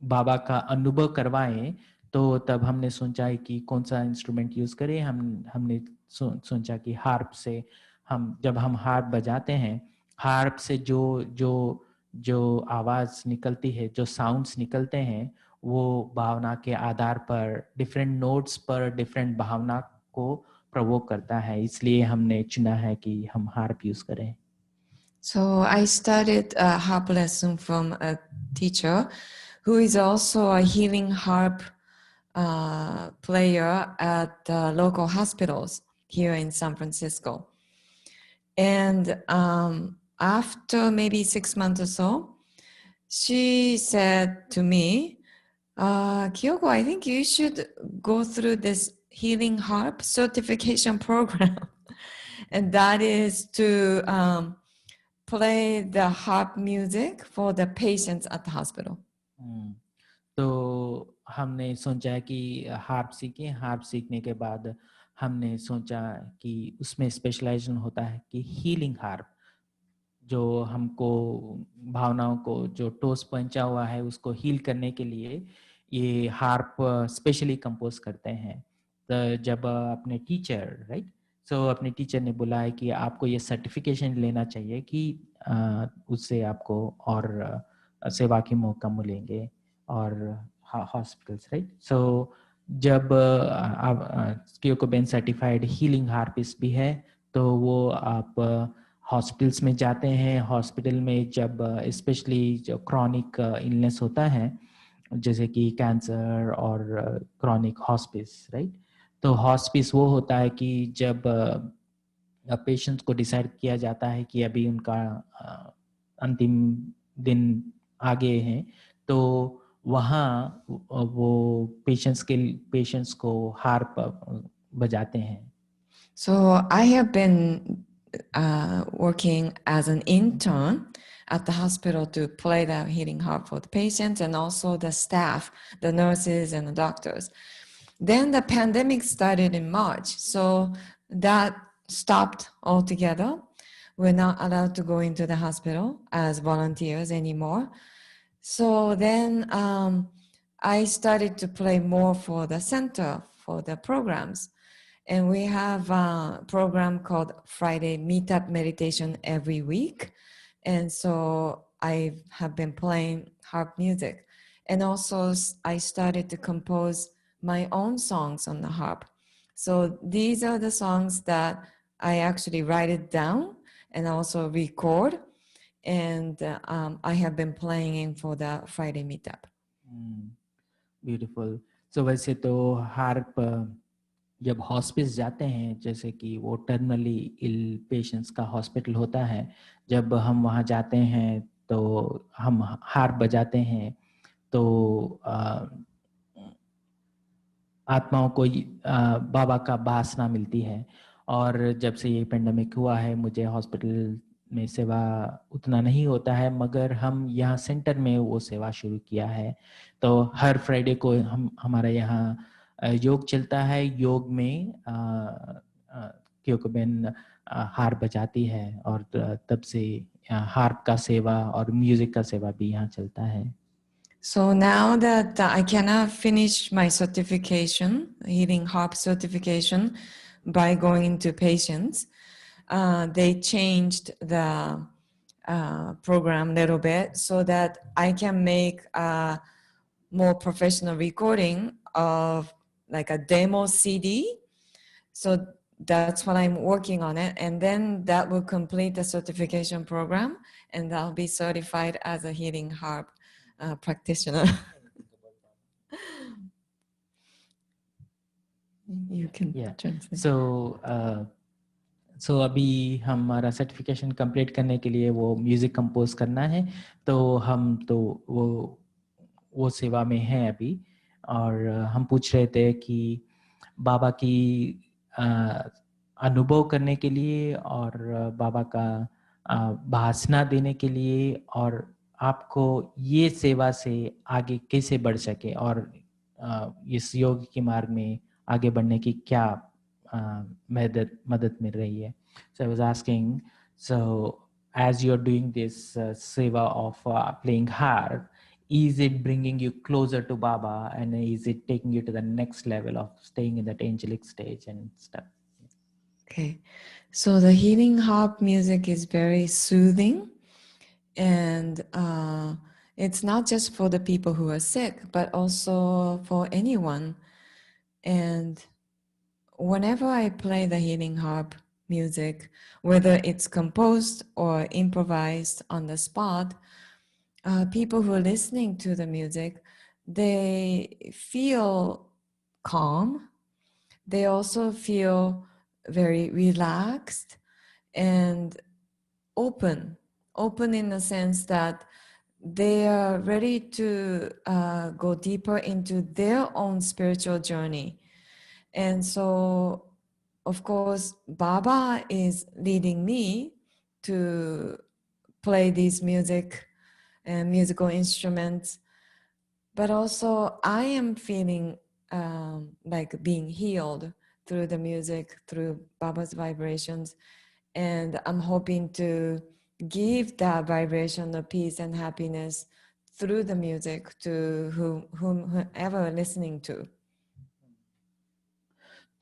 बाबा का अनुभव करवाएं. तो तब हमने सोचा है कि कौन सा इंस्ट्रूमेंट यूज़ करें. हमने सोचा कि हार्प से जब हम हार्प बजाते हैं, हार्प से जो आवाज़ निकलती है, जो साउंड्स निकलते हैं, वो भावना के आधार पर डिफरेंट नोट्स पर डिफरेंट भावना को प्रोवोक करता है. इसलिए हमने चुना है कि हम हार्प यूज़ करें. So I studied a harp lesson from a teacher who is also a healing harp player at local hospitals here in San Francisco. And after maybe 6 months or so, she said to me, Kyoko, I think you should go through this healing harp certification program. And that is to play the harp music for the patients at the hospital. तो हमने सोचा कि harp सीखें. Harp सीखने के बाद हमने सोचा कि उसमें स्पेशलाइजेशन होता है कि हीलिंग हार्प, जो हमको भावनाओं को जो टोस पहुंचा हुआ है उसको हील करने के लिए ये हार्प स्पेशली कंपोज करते हैं. तो जब अपने टीचर अपने टीचर ने बोला है कि आपको ये सर्टिफिकेशन लेना चाहिए कि उससे आपको और सेवा के मौका मिलेंगे और हॉस्पिटल्स, राइट. सो जब Kyoko ben certified healing harpist भी है, तो वो आप हॉस्पिटल्स में जाते हैं. हॉस्पिटल में जब स्पेशली जो क्रॉनिक इलनेस होता है, जैसे कि कैंसर और क्रॉनिक हॉस्पिस, राइट. तो हॉस्पिस वो होता है कि जब पेशेंट्स को डिसाइड किया जाता है कि अभी उनका अंतिम दिन आगे हैं, तो वहाँ वो पेशेंट्स को हार्प बजाते हैं. So I have been working as an intern at the hospital to play the healing harp for the patients and also the staff, the nurses and the doctors. Then the pandemic started in March, so that stopped altogether. We're not allowed to go into the hospital as volunteers anymore. So then I started to play more for the center, for the programs. And we have a program called Friday Meetup Meditation every week. And so I have been playing harp music. And also I started to compose my own songs on the harp. So these are the songs that I actually write it down and also record. And I have been playing for the Friday Meetup. Beautiful. So वैसे तो harp जब hospice जाते हैं, जैसे कि वो terminally ill patients का hospital होता है, जब हम वहाँ जाते हैं तो हम हार्प बजाते हैं. तो आत्माओं को बाबा का भासना मिलती है। और जब से ये पेंडेमिक हुआ है मुझे हॉस्पिटल में सेवा उतना नहीं होता है, मगर हम यहाँ सेंटर में वो सेवा शुरू किया है। तो हर फ्राइडे को हमारा यहाँ योग चलता है। योग में क्योंकि बेन हार बजाती है और तब से हार्प का सेवा और म्यूजिक का सेवा भी यहाँ चलता है। So now that I cannot finish my certification, healing harp certification, by going into patients, they changed the program a little bit so that I can make a more professional recording of like a demo CD. So that's what I'm working on it. And then that will complete the certification program and I'll be certified as a healing harp practitioner. You can translate. So अभी हमारा certification complete करने के लिए वो music compose करना है, तो हम तो वो सेवा में हैं अभी। और हम पूछ रहे थे कि बाबा की अनुभव करने के लिए और बाबा का भाषणा देने के लिए और आपको ये सेवा से आगे कैसे बढ़ सके और इस योग के मार्ग में आगे बढ़ने की क्या मदद मिल रही है. So I was asking, so as you're doing this seva of playing harp, is it bringing you closer to Baba and is it taking you to the next level of staying in that angelic stage and stuff? Okay, so the healing harp music is very soothing, and it's not just for the people who are sick, but also for anyone. And whenever I play the healing harp music, whether it's composed or improvised on the spot, people who are listening to the music, they feel calm. They also feel very relaxed and open in the sense that they are ready to go deeper into their own spiritual journey. And so, of course, Baba is leading me to play these music and musical instruments, but also I am feeling like being healed through the music, through Baba's vibrations, and I'm hoping to give that vibration of peace and happiness through the music to whomever listening to.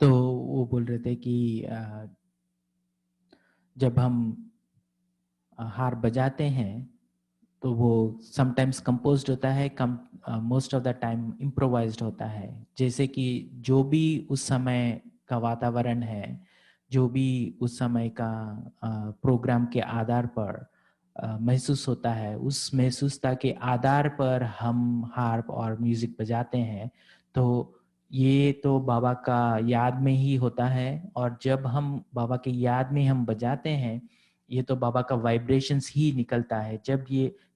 तो वो बोल रहे थे कि जब हम हार बजाते हैं तो वो समटाइम्स कंपोज्ड होता है, most of the time improvised होता है। जैसे कि जो भी उस समय का वातावरण है, जो भी उस समय का प्रोग्राम के आधार पर महसूस होता है, उस महसूसता के आधार पर हम हार्प और म्यूजिक बजाते हैं। तो ये तो बाबा का याद में ही होता है, और जब हम बाबा के याद में हम बजाते हैं, ये तो बाबा का वाइब्रेशंस ही निकलता है। जब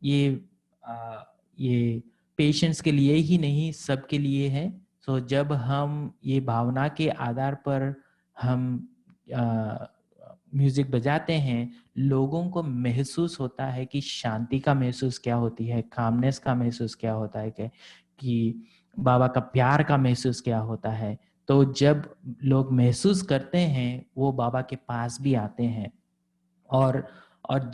ये पेशेंट्स के लिए ही नहीं, सबके लिए है। सो जब हम ये भावना के आधार पर हम म्यूजिक बजाते हैं, लोगों को महसूस होता है कि शांति का महसूस क्या होती है, कामनेस का महसूस क्या होता है, कि बाबा का प्यार का महसूस क्या होता है। तो जब लोग महसूस करते हैं, वो बाबा के पास भी आते हैं। और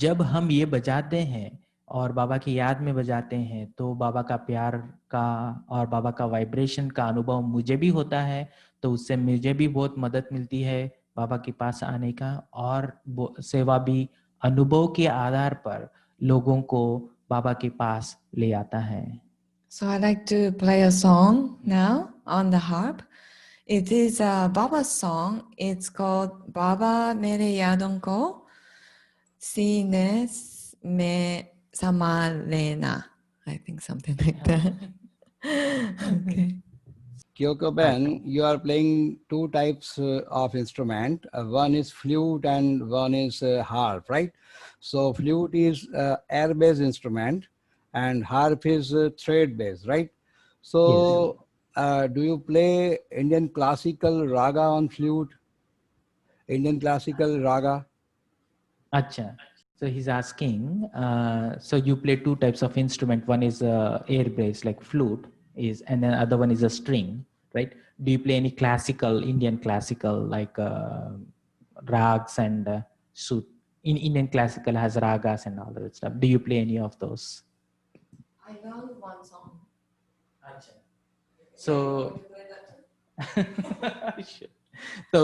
जब हम ये बजाते हैं और बाबा की याद में बजाते हैं, तो बाबा का प्यार का और बाबा का वाइब्रेशन का अनुभव मुझे भी होता है। तो उससे मुझे भी बहुत मदद मिलती है बाबा के पास आने का, और सेवा भी अनुभव के आधार पर लोगों को बाबा के पास ले आता है। So I'd like to play a song now on the harp. It is a Baba song. It's called Baba Mere Yadon Ko Sine Me Samalena. I think something like that. Okay. Kyoko Ben, you are playing two types of instrument. One is flute and one is harp, right? So flute is air-based instrument and harp is thread-based, right? So do you play Indian classical raga on flute? Indian classical raga? Acha. So he's asking, so you play two types of instrument. One is air bass, like flute, and then other one is a string, right? Do you play any classical, Indian classical, like rags and sut? In Indian classical has ragas and all that stuff. Do you play any of those? I learned one song. Acha. So तो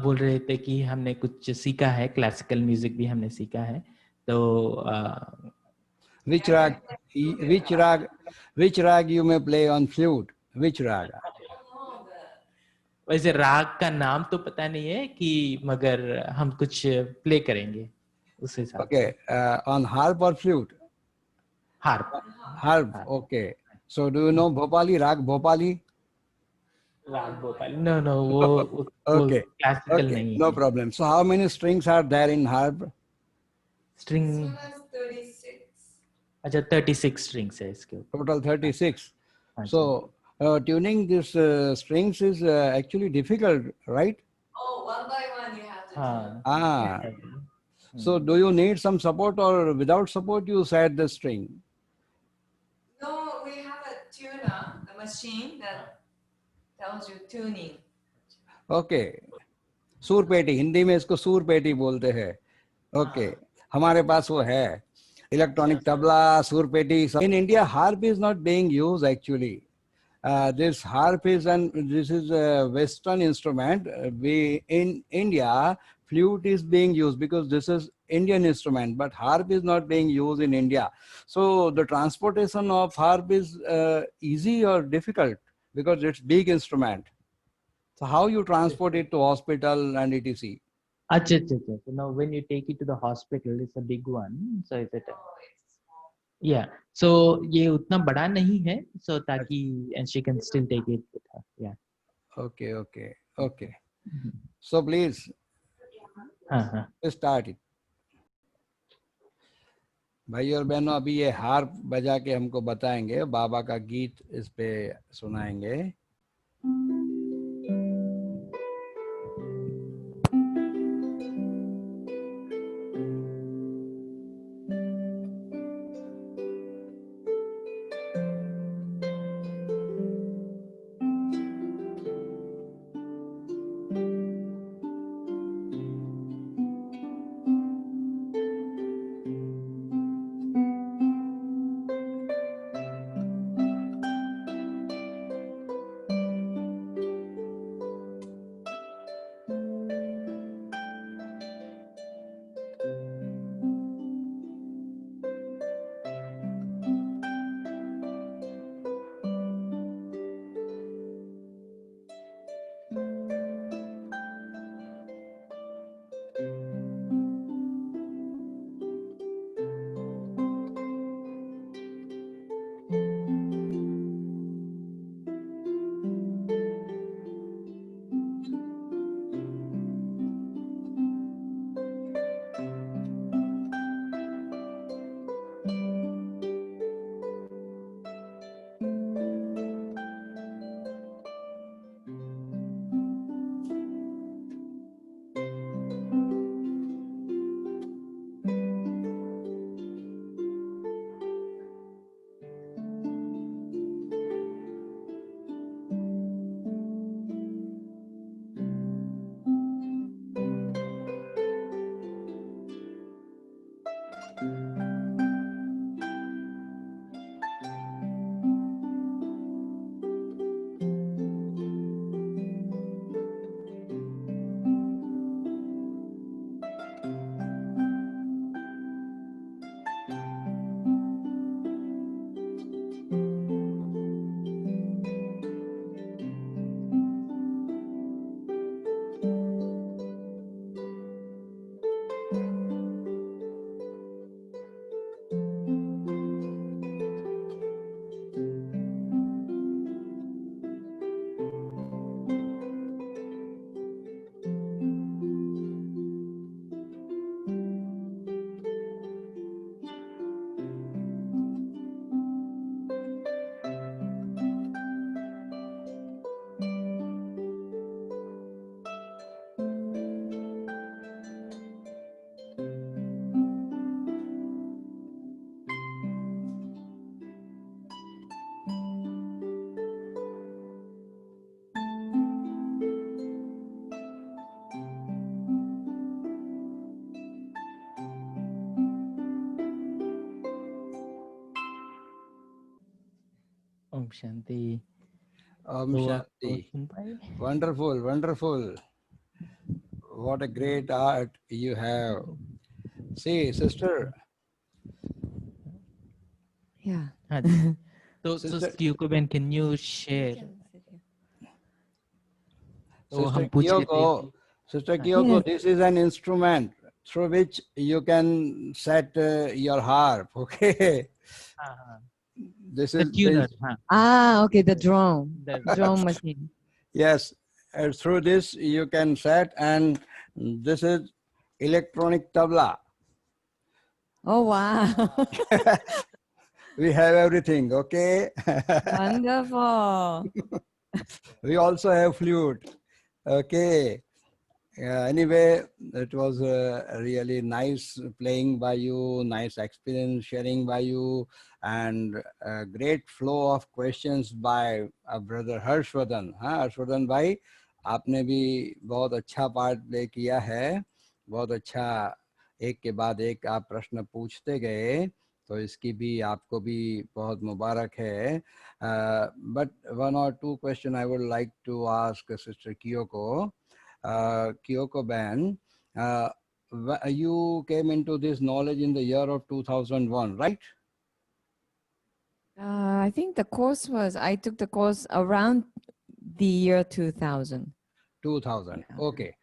बोल रहे थे कि हमने कुछ सीखा है, classical music भी हमने सीखा है, तो Which rag? Which rag you may play on flute? Which rag? वैसे राग का नाम तो पता नहीं है कि मगर हम कुछ प्ले करेंगे उस हिसाब से. Okay, on harp or flute? Harp. Harp. Okay. So do you know Bhopali rag? Bhopali? राग भोपाल. No, वो Okay. Classical Okay. नहीं No है. problem. So how many strings are there in harp? String. 36. अच्छा 36 strings है इसके ऊपर. Total 36. अच्छा. So tuning these strings is actually difficult, right? Oh, one by one you have to हाँ. Ah. So do you need some support, or without support you set the string? No, we have a tuner, the machine that tells you tuning. Okay. सूर पेटी, हिंदी में इसको सूर पेटी बोलते हैं. Okay, हमारे पास वो है, इलेक्ट्रॉनिक तबला, सूर पेटी. In India harp is not being used actually. This harp is this is a Western instrument. We in India, flute is being used because this is Indian instrument, but harp is not being used in India. So the transportation of harp is easy or difficult because it's big instrument. So how you transport it to hospital and etc. अच्छा अच्छा अच्छा. So now when you take it to the hospital, it's a big one. So is it? Yeah. So ये उतना बड़ा नहीं है. So ताकि and she can still take it with her. Yeah. Okay. So please हाँ. start it. भाई और बहनों, अभी ये हार्प बजा के हमको बताएंगे, बाबा का गीत इस पे सुनाएंगे. ओम शांति। Om तो आपको Shanti. सुन पाए? Wonderful, wonderful. What a great art you have. See, sister, Yeah. हाँ जी। तो sister, क्यूको बहन, कैन यू शेयर? तो हम sister पूछ रहे थे Kyoko, कि sister हाँ, Kyoko, Yes. this is an instrument through which you can set your harp. Okay, हाँ हाँ, this द is ट्यूनर, हाँ, Ah, okay, the drone. The Drone machine. yes. Through this you can set, and this is electronic tabla. Oh, wow. We have everything. Okay. Wonderful. We also have flute. Okay. Anyway, it was really nice playing by you, nice experience sharing by you, and a great flow of questions by brother Harshvardhan. हाँ हर्षवर्धन भाई, आपने भी बहुत अच्छा part play किया है, बहुत अच्छा, एक के बाद एक आप प्रश्न पूछते गए, तो इसकी भी आपको भी बहुत मुबारक है. But one or two question I would like to ask Sister Kyoko. Kyoko Ban, you came into this knowledge in the year of 2001, right? I think the course was, I took the course around the year 2000. 2000. Yeah. Okay.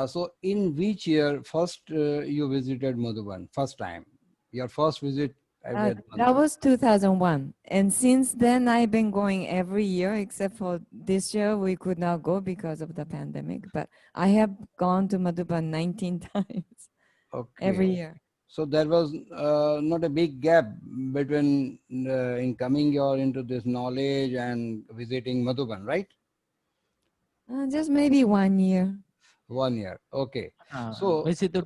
So in which year first you visited Madhuban? First time. Your first visit with That Madhuban. was 2001. And since then, I've been going every year, except for this year, we could not go because of the pandemic. But I have gone to Madhuban 19 times every Okay. year. So there was not a big gap between in coming your into this knowledge and visiting Madhuban, right? Just maybe 1 year. 1 year. Okay. हाँ, So वैसे तो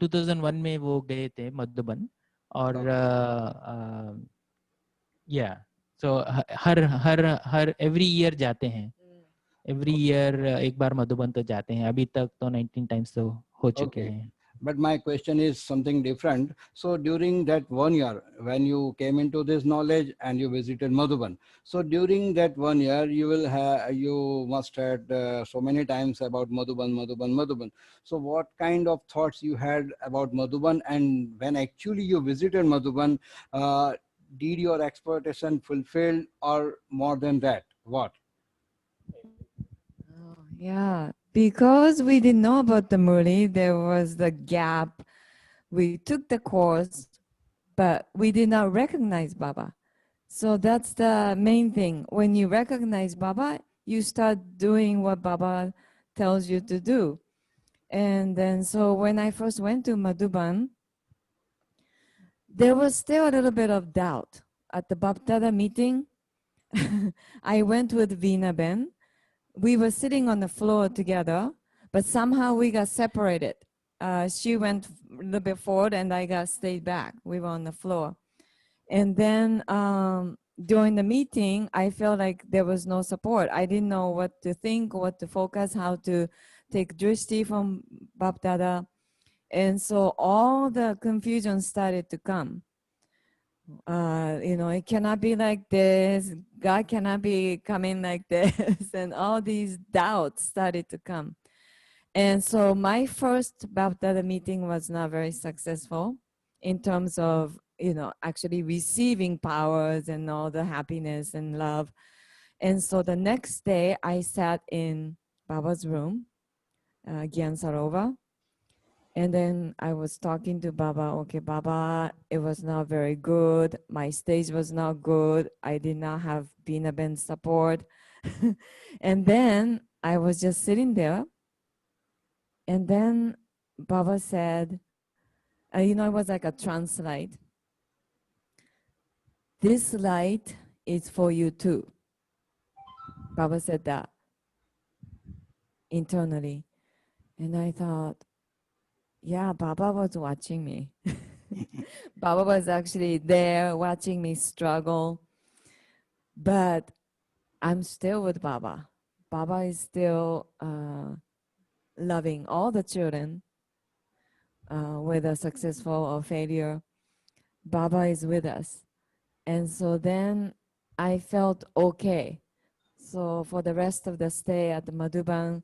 2001 में वो गए थे मधुबन, और या सो हर हर हर every year जाते हैं, एवरी ईयर एक बार मधुबन तो जाते हैं. अभी तक तो 19 टाइम्स तो हो चुके okay. हैं. But my question is something different. So during that 1 year, when you came into this knowledge and you visited Madhuban, so during that 1 year, you must had so many times about Madhuban, Madhuban, Madhuban. So what kind of thoughts you had about Madhuban, and when actually you visited Madhuban, did your expectation fulfilled or more than that? What? Oh, yeah, because we didn't know about the Murli, there was the gap. We took the course, but we did not recognize Baba. So that's the main thing. When you recognize Baba, you start doing what Baba tells you to do. And then, so when I first went to Madhuban, there was still a little bit of doubt. At the Baptada meeting, I went with Veena Ben. We were sitting on the floor together, but somehow we got separated. She went a little bit forward and I got stayed back. We were on the floor. And then during the meeting, I felt like there was no support. I didn't know what to think, what to focus, how to take drishti from Bapdada. And so all the confusion started to come. It cannot be like this. God cannot be coming like this. And all these doubts started to come. And so my first Bapdada meeting was not very successful in terms of, actually receiving powers and all the happiness and love. And so the next day I sat in Baba's room, Gyan Sarova. And then I was talking to Baba, okay, Baba, it was not very good. My stage was not good. I did not have Bina Ben support. And then I was just sitting there. And then Baba said, it was like a trance light. This light is for you too. Baba said that internally. And I thought, yeah, Baba was watching me. Baba was actually there watching me struggle. But I'm still with Baba. Baba is still loving all the children, whether successful or failure. Baba is with us. And so then I felt okay. So for the rest of the stay at the Madhuban,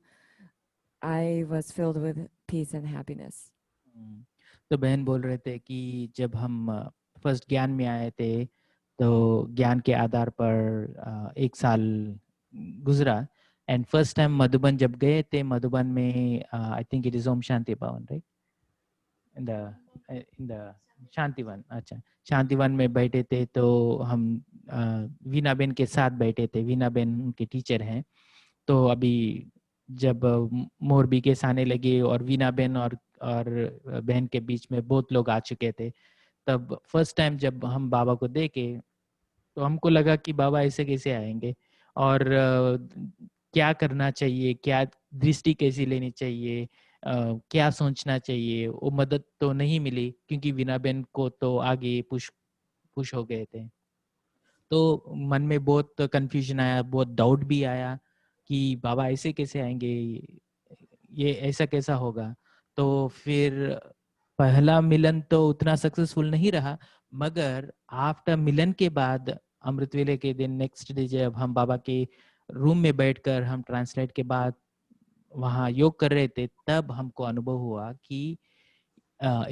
I was filled with peace and happiness. तो बहन बोल रहे थे कि जब हम first ज्ञान में आए थे तो ज्ञान के आधार पर 1 साल गुजरा एंड फर्स्ट टाइम मधुबन जब गए थे मधुबन में I think it is Om Shanti भवन राइट इन द शांतिवन अच्छा शांतिवन में बैठे थे तो हम वीना बेन के साथ बैठे थे वीना बेन उनके टीचर हैं तो अभी जब मोर बी केस आने लगे और वीना बेन और बहन के बीच में बहुत लोग आ चुके थे तब फर्स्ट टाइम जब हम बाबा को देखे तो हमको लगा कि बाबा ऐसे कैसे आएंगे और क्या करना चाहिए क्या दृष्टि कैसी लेनी चाहिए क्या सोचना चाहिए वो मदद तो नहीं मिली क्योंकि वीना बेन को तो आगे पुश हो गए थे तो मन में बहुत कंफ्यूजन आया बहुत डाउट भी आया कि बाबा ऐसे कैसे आएंगे ये ऐसा कैसा होगा तो फिर पहला मिलन तो उतना सक्सेसफुल नहीं रहा मगर आफ्टर मिलन के बाद अमृत वेले के दिन नेक्स्ट डे जब हम बाबा के रूम में बैठकर हम ट्रांसलेट के बाद वहाँ योग कर रहे थे तब हमको अनुभव हुआ कि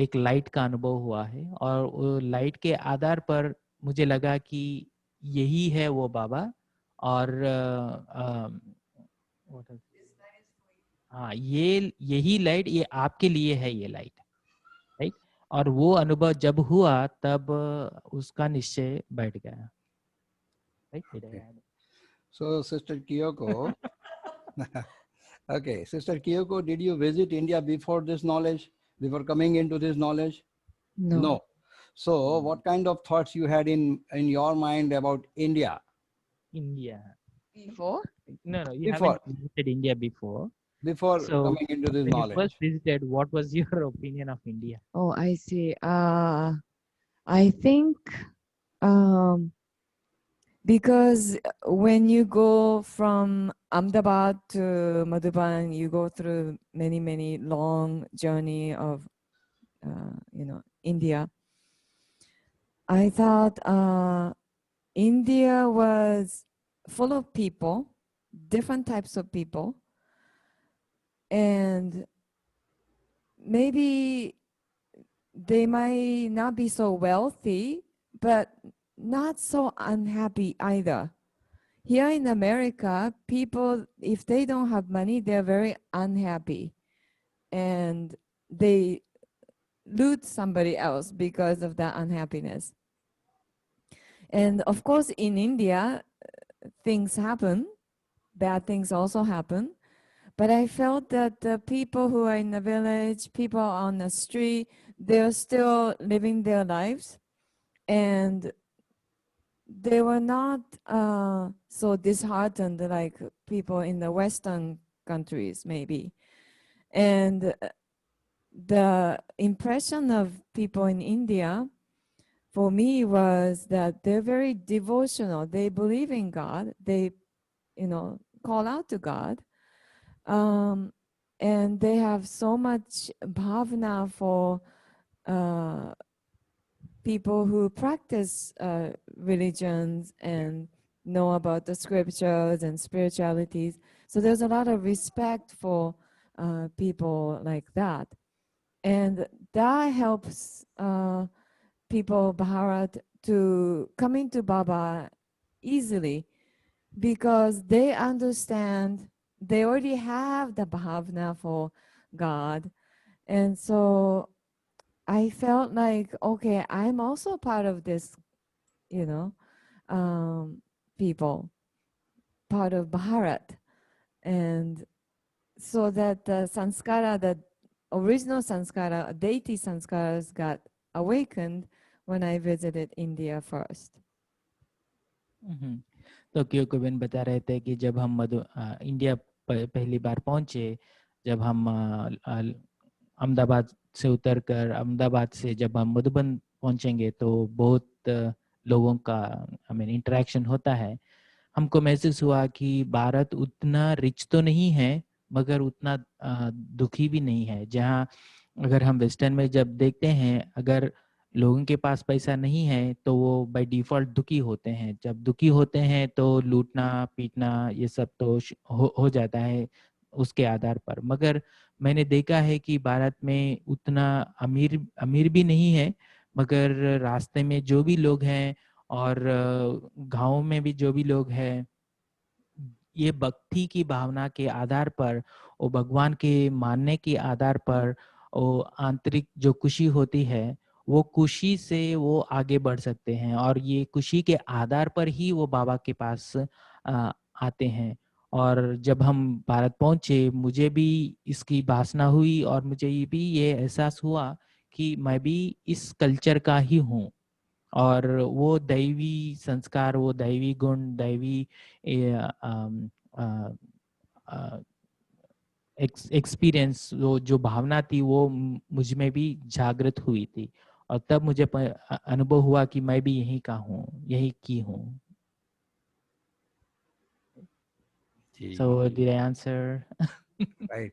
एक लाइट का अनुभव हुआ है और वो लाइट के आधार पर मुझे लगा कि यही है वो बाबा और हाँ यही लाइट ये आपके लिए है ये लाइट राइट और वो अनुभव जब हुआ तब उसका निश्चय बैठ गया right So, Sister Kyoko, okay, Sister Kyoko, did you visit India before this knowledge, before coming into this knowledge? No. So, what kind of thoughts you had in your mind about India? India. Before? No, you Before. haven't visited India before. Before So, coming into this when you knowledge. first visited, what was your opinion of India? Oh, I see. I think because when you go from Ahmedabad to Madhuban, you go through many long journey of, India. I thought India was full of people, different types of people, and maybe they might not be so wealthy, but not so unhappy either. Here in America, people, if they don't have money, they're very unhappy and they loot somebody else because of that unhappiness. And of course, in India, things happen, bad things also happen. But I felt that the people who are in the village, people on the street, they're still living their lives. And they were not so disheartened like people in the Western countries, maybe. And the impression of people in India, for me, was that they're very devotional. They believe in God. They, call out to God. And they have so much bhavana for people who practice religions and know about the scriptures and spiritualities. So there's a lot of respect for people like that. And that helps people Bharat to come into Baba easily because they understand, they already have the bhavna for God. And so I felt like, okay, I'm also part of this, people, part of Bharat. And so that the sanskara, the original sanskara, deity sanskaras got awakened when I visited India first. तो क्योंकि Ben बता रहे थे कि जब हम India पहली बार पहुंचे जब हम अहमदाबाद से उतरकर अहमदाबाद से जब हम मधुबन पहुंचेंगे तो बहुत लोगों का इंटरेक्शन होता है हमको महसूस हुआ कि भारत उतना रिच तो नहीं है मगर उतना दुखी भी नहीं है जहाँ अगर हम वेस्टर्न में जब देखते हैं अगर लोगों के पास पैसा नहीं है तो वो बाय डिफ़ॉल्ट दुखी होते हैं। जब दुखी होते हैं तो लूटना, पीटना ये सब तो हो जाता है उसके आधार पर। मगर मैंने देखा है कि भारत में उतना अमीर अमीर भी नहीं है, मगर रास्ते में जो भी लोग हैं और गाँव में भी जो भी लोग हैं, ये भक्ति की भावना के आधार पर और भगवान के मानने के आधार पर वो आंतरिक जो खुशी होती है, वो खुशी से वो आगे बढ़ सकते हैं और ये खुशी के आधार पर ही वो बाबा के पास आते हैं। और जब हम भारत पहुँचे, मुझे भी इसकी वासना हुई और मुझे ये भी ये एहसास हुआ कि मैं भी इस कल्चर का ही हूँ और वो दैवी संस्कार, वो दैवी गुण, दैवी ए, अम, अ, अ, एक्सपीरियंस, वो जो भावना थी वो मुझ में भी जागृत हुई थी और तब मुझे अनुभव हुआ कि मैं भी यहीं का हूँ, यहीं की हूँ। So did I answer? Right,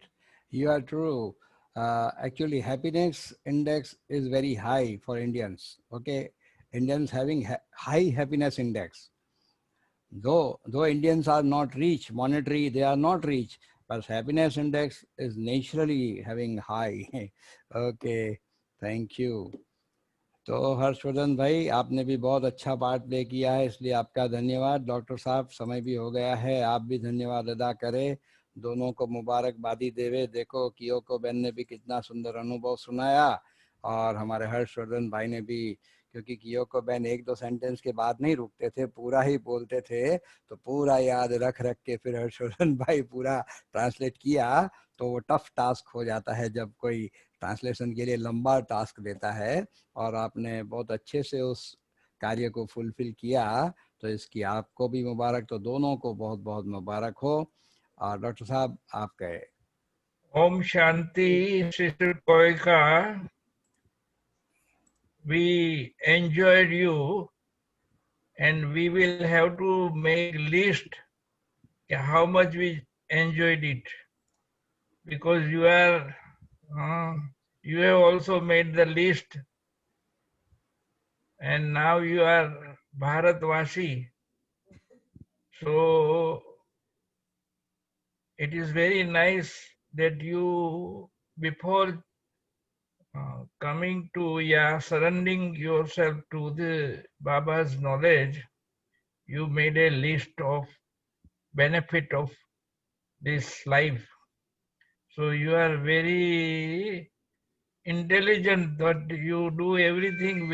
you are true. Actually, happiness index is very high for Indians. Okay, Indians having high happiness index. Though Indians are not rich, monetary they are not rich, but happiness index is naturally having high. Okay, thank you. तो हर्षवर्धन भाई, आपने भी बहुत अच्छा part play किया है, इसलिए आपका धन्यवाद। डॉक्टर साहब, समय भी हो गया है, आप भी धन्यवाद अदा करें, दोनों को मुबारकबादी देवे। देखो कियोको बहन ने भी कितना सुंदर अनुभव सुनाया और हमारे हर्षवर्धन भाई ने भी, क्योंकि कियोको बहन एक दो सेंटेंस के बाद नहीं रुकते थे, पूरा ही बोलते थे, तो पूरा याद रख रख के फिर हर्षवर्धन भाई पूरा ट्रांसलेट किया। तो वो टफ टास्क हो जाता है जब कोई ट्रांसलेशन के लिए लंबा टास्क देता है, और आपने बहुत अच्छे से उस कार्य को फुलफिल किया, तो इसकी आपको भी मुबारक, तो दोनों को बहुत बहुत मुबारक हो। और डॉक्टर साहब आप कहे। Om Shanti, Sister Koika. We enjoyed you, and we will have to make list how much we enjoyed it, because you have also made the list, and now you are Bharatvashi. So it is very nice that you, before coming to surrendering yourself to the Baba's knowledge, you made a list of benefit of this life. So you are very intelligent, that you do everything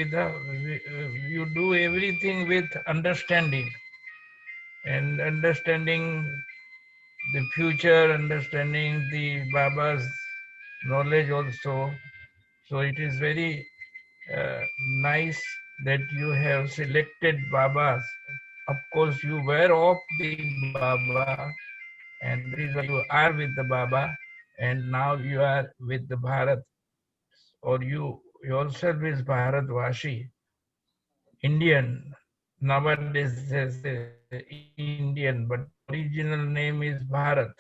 with understanding, and understanding the future, understanding the Baba's knowledge also. So it is very nice that you have selected Babas. Of course, you were of the Baba, and that is why you are with the Baba, and now you are with the Bharat, or you yourself is Bharatvashi, Indian. Nowadays they say Indian, but original name is Bharat.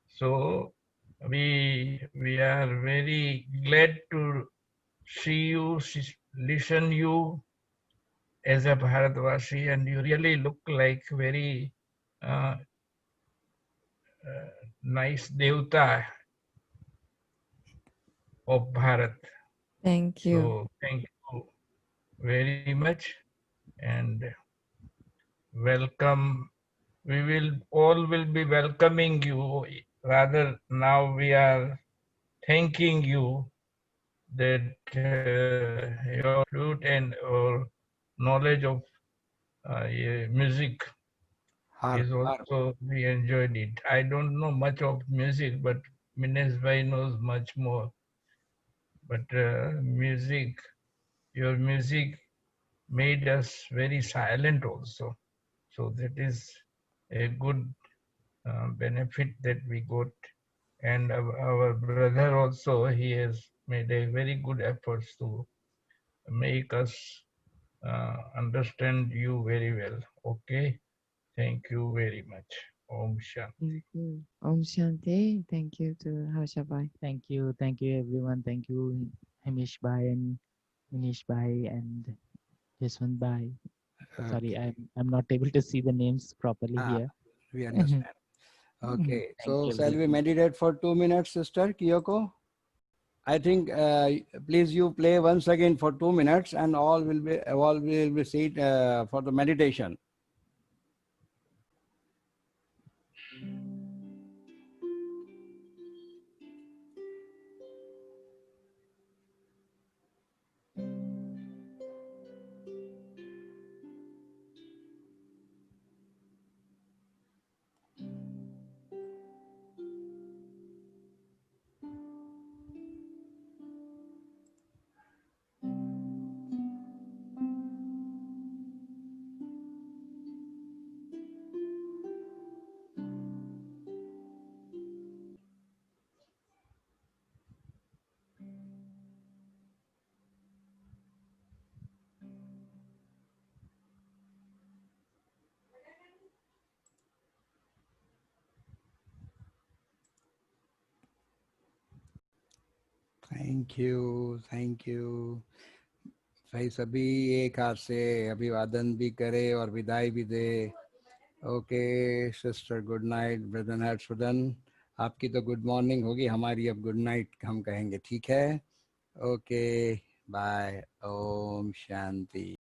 So we are very glad to see you, listen you as a Bharatvashi, and you really look like very uh, nice Devta of Bharat. Thank you. So thank you very much, and welcome. We will all will be welcoming you. Rather, now we are thanking you that your flute and or knowledge of music हार is हार also, we enjoyed it. I don't know much of music, but Mines Bhai knows much more. But your music made us very silent also. So that is a good benefit that we got. And our brother also, he has made a very good efforts to make us understand you very well. Okay. Thank you very much. Om Shanti. Thank you. Om Shanti. Thank you to Harsha Bhai. Thank you everyone. Thank you Hamish Bhai and Manish Bhai and Jaswant Bhai. Sorry, Okay. I'm not able to see the names properly Ah, here. we understand. Okay, Thank so you, shall we everyone. meditate for 2 minutes, Sister Kyoko? I think, please you play once again for 2 minutes, and all will be seated for the meditation. Thank you, thank you. भाई सभी एक हाथ से अभिवादन भी करे और विदाई भी दे। Okay sister, good night. Brother Harshvardhan, आपकी तो गुड मॉर्निंग होगी, हमारी अब गुड नाइट हम कहेंगे, ठीक है? Okay, bye. ओम शांति।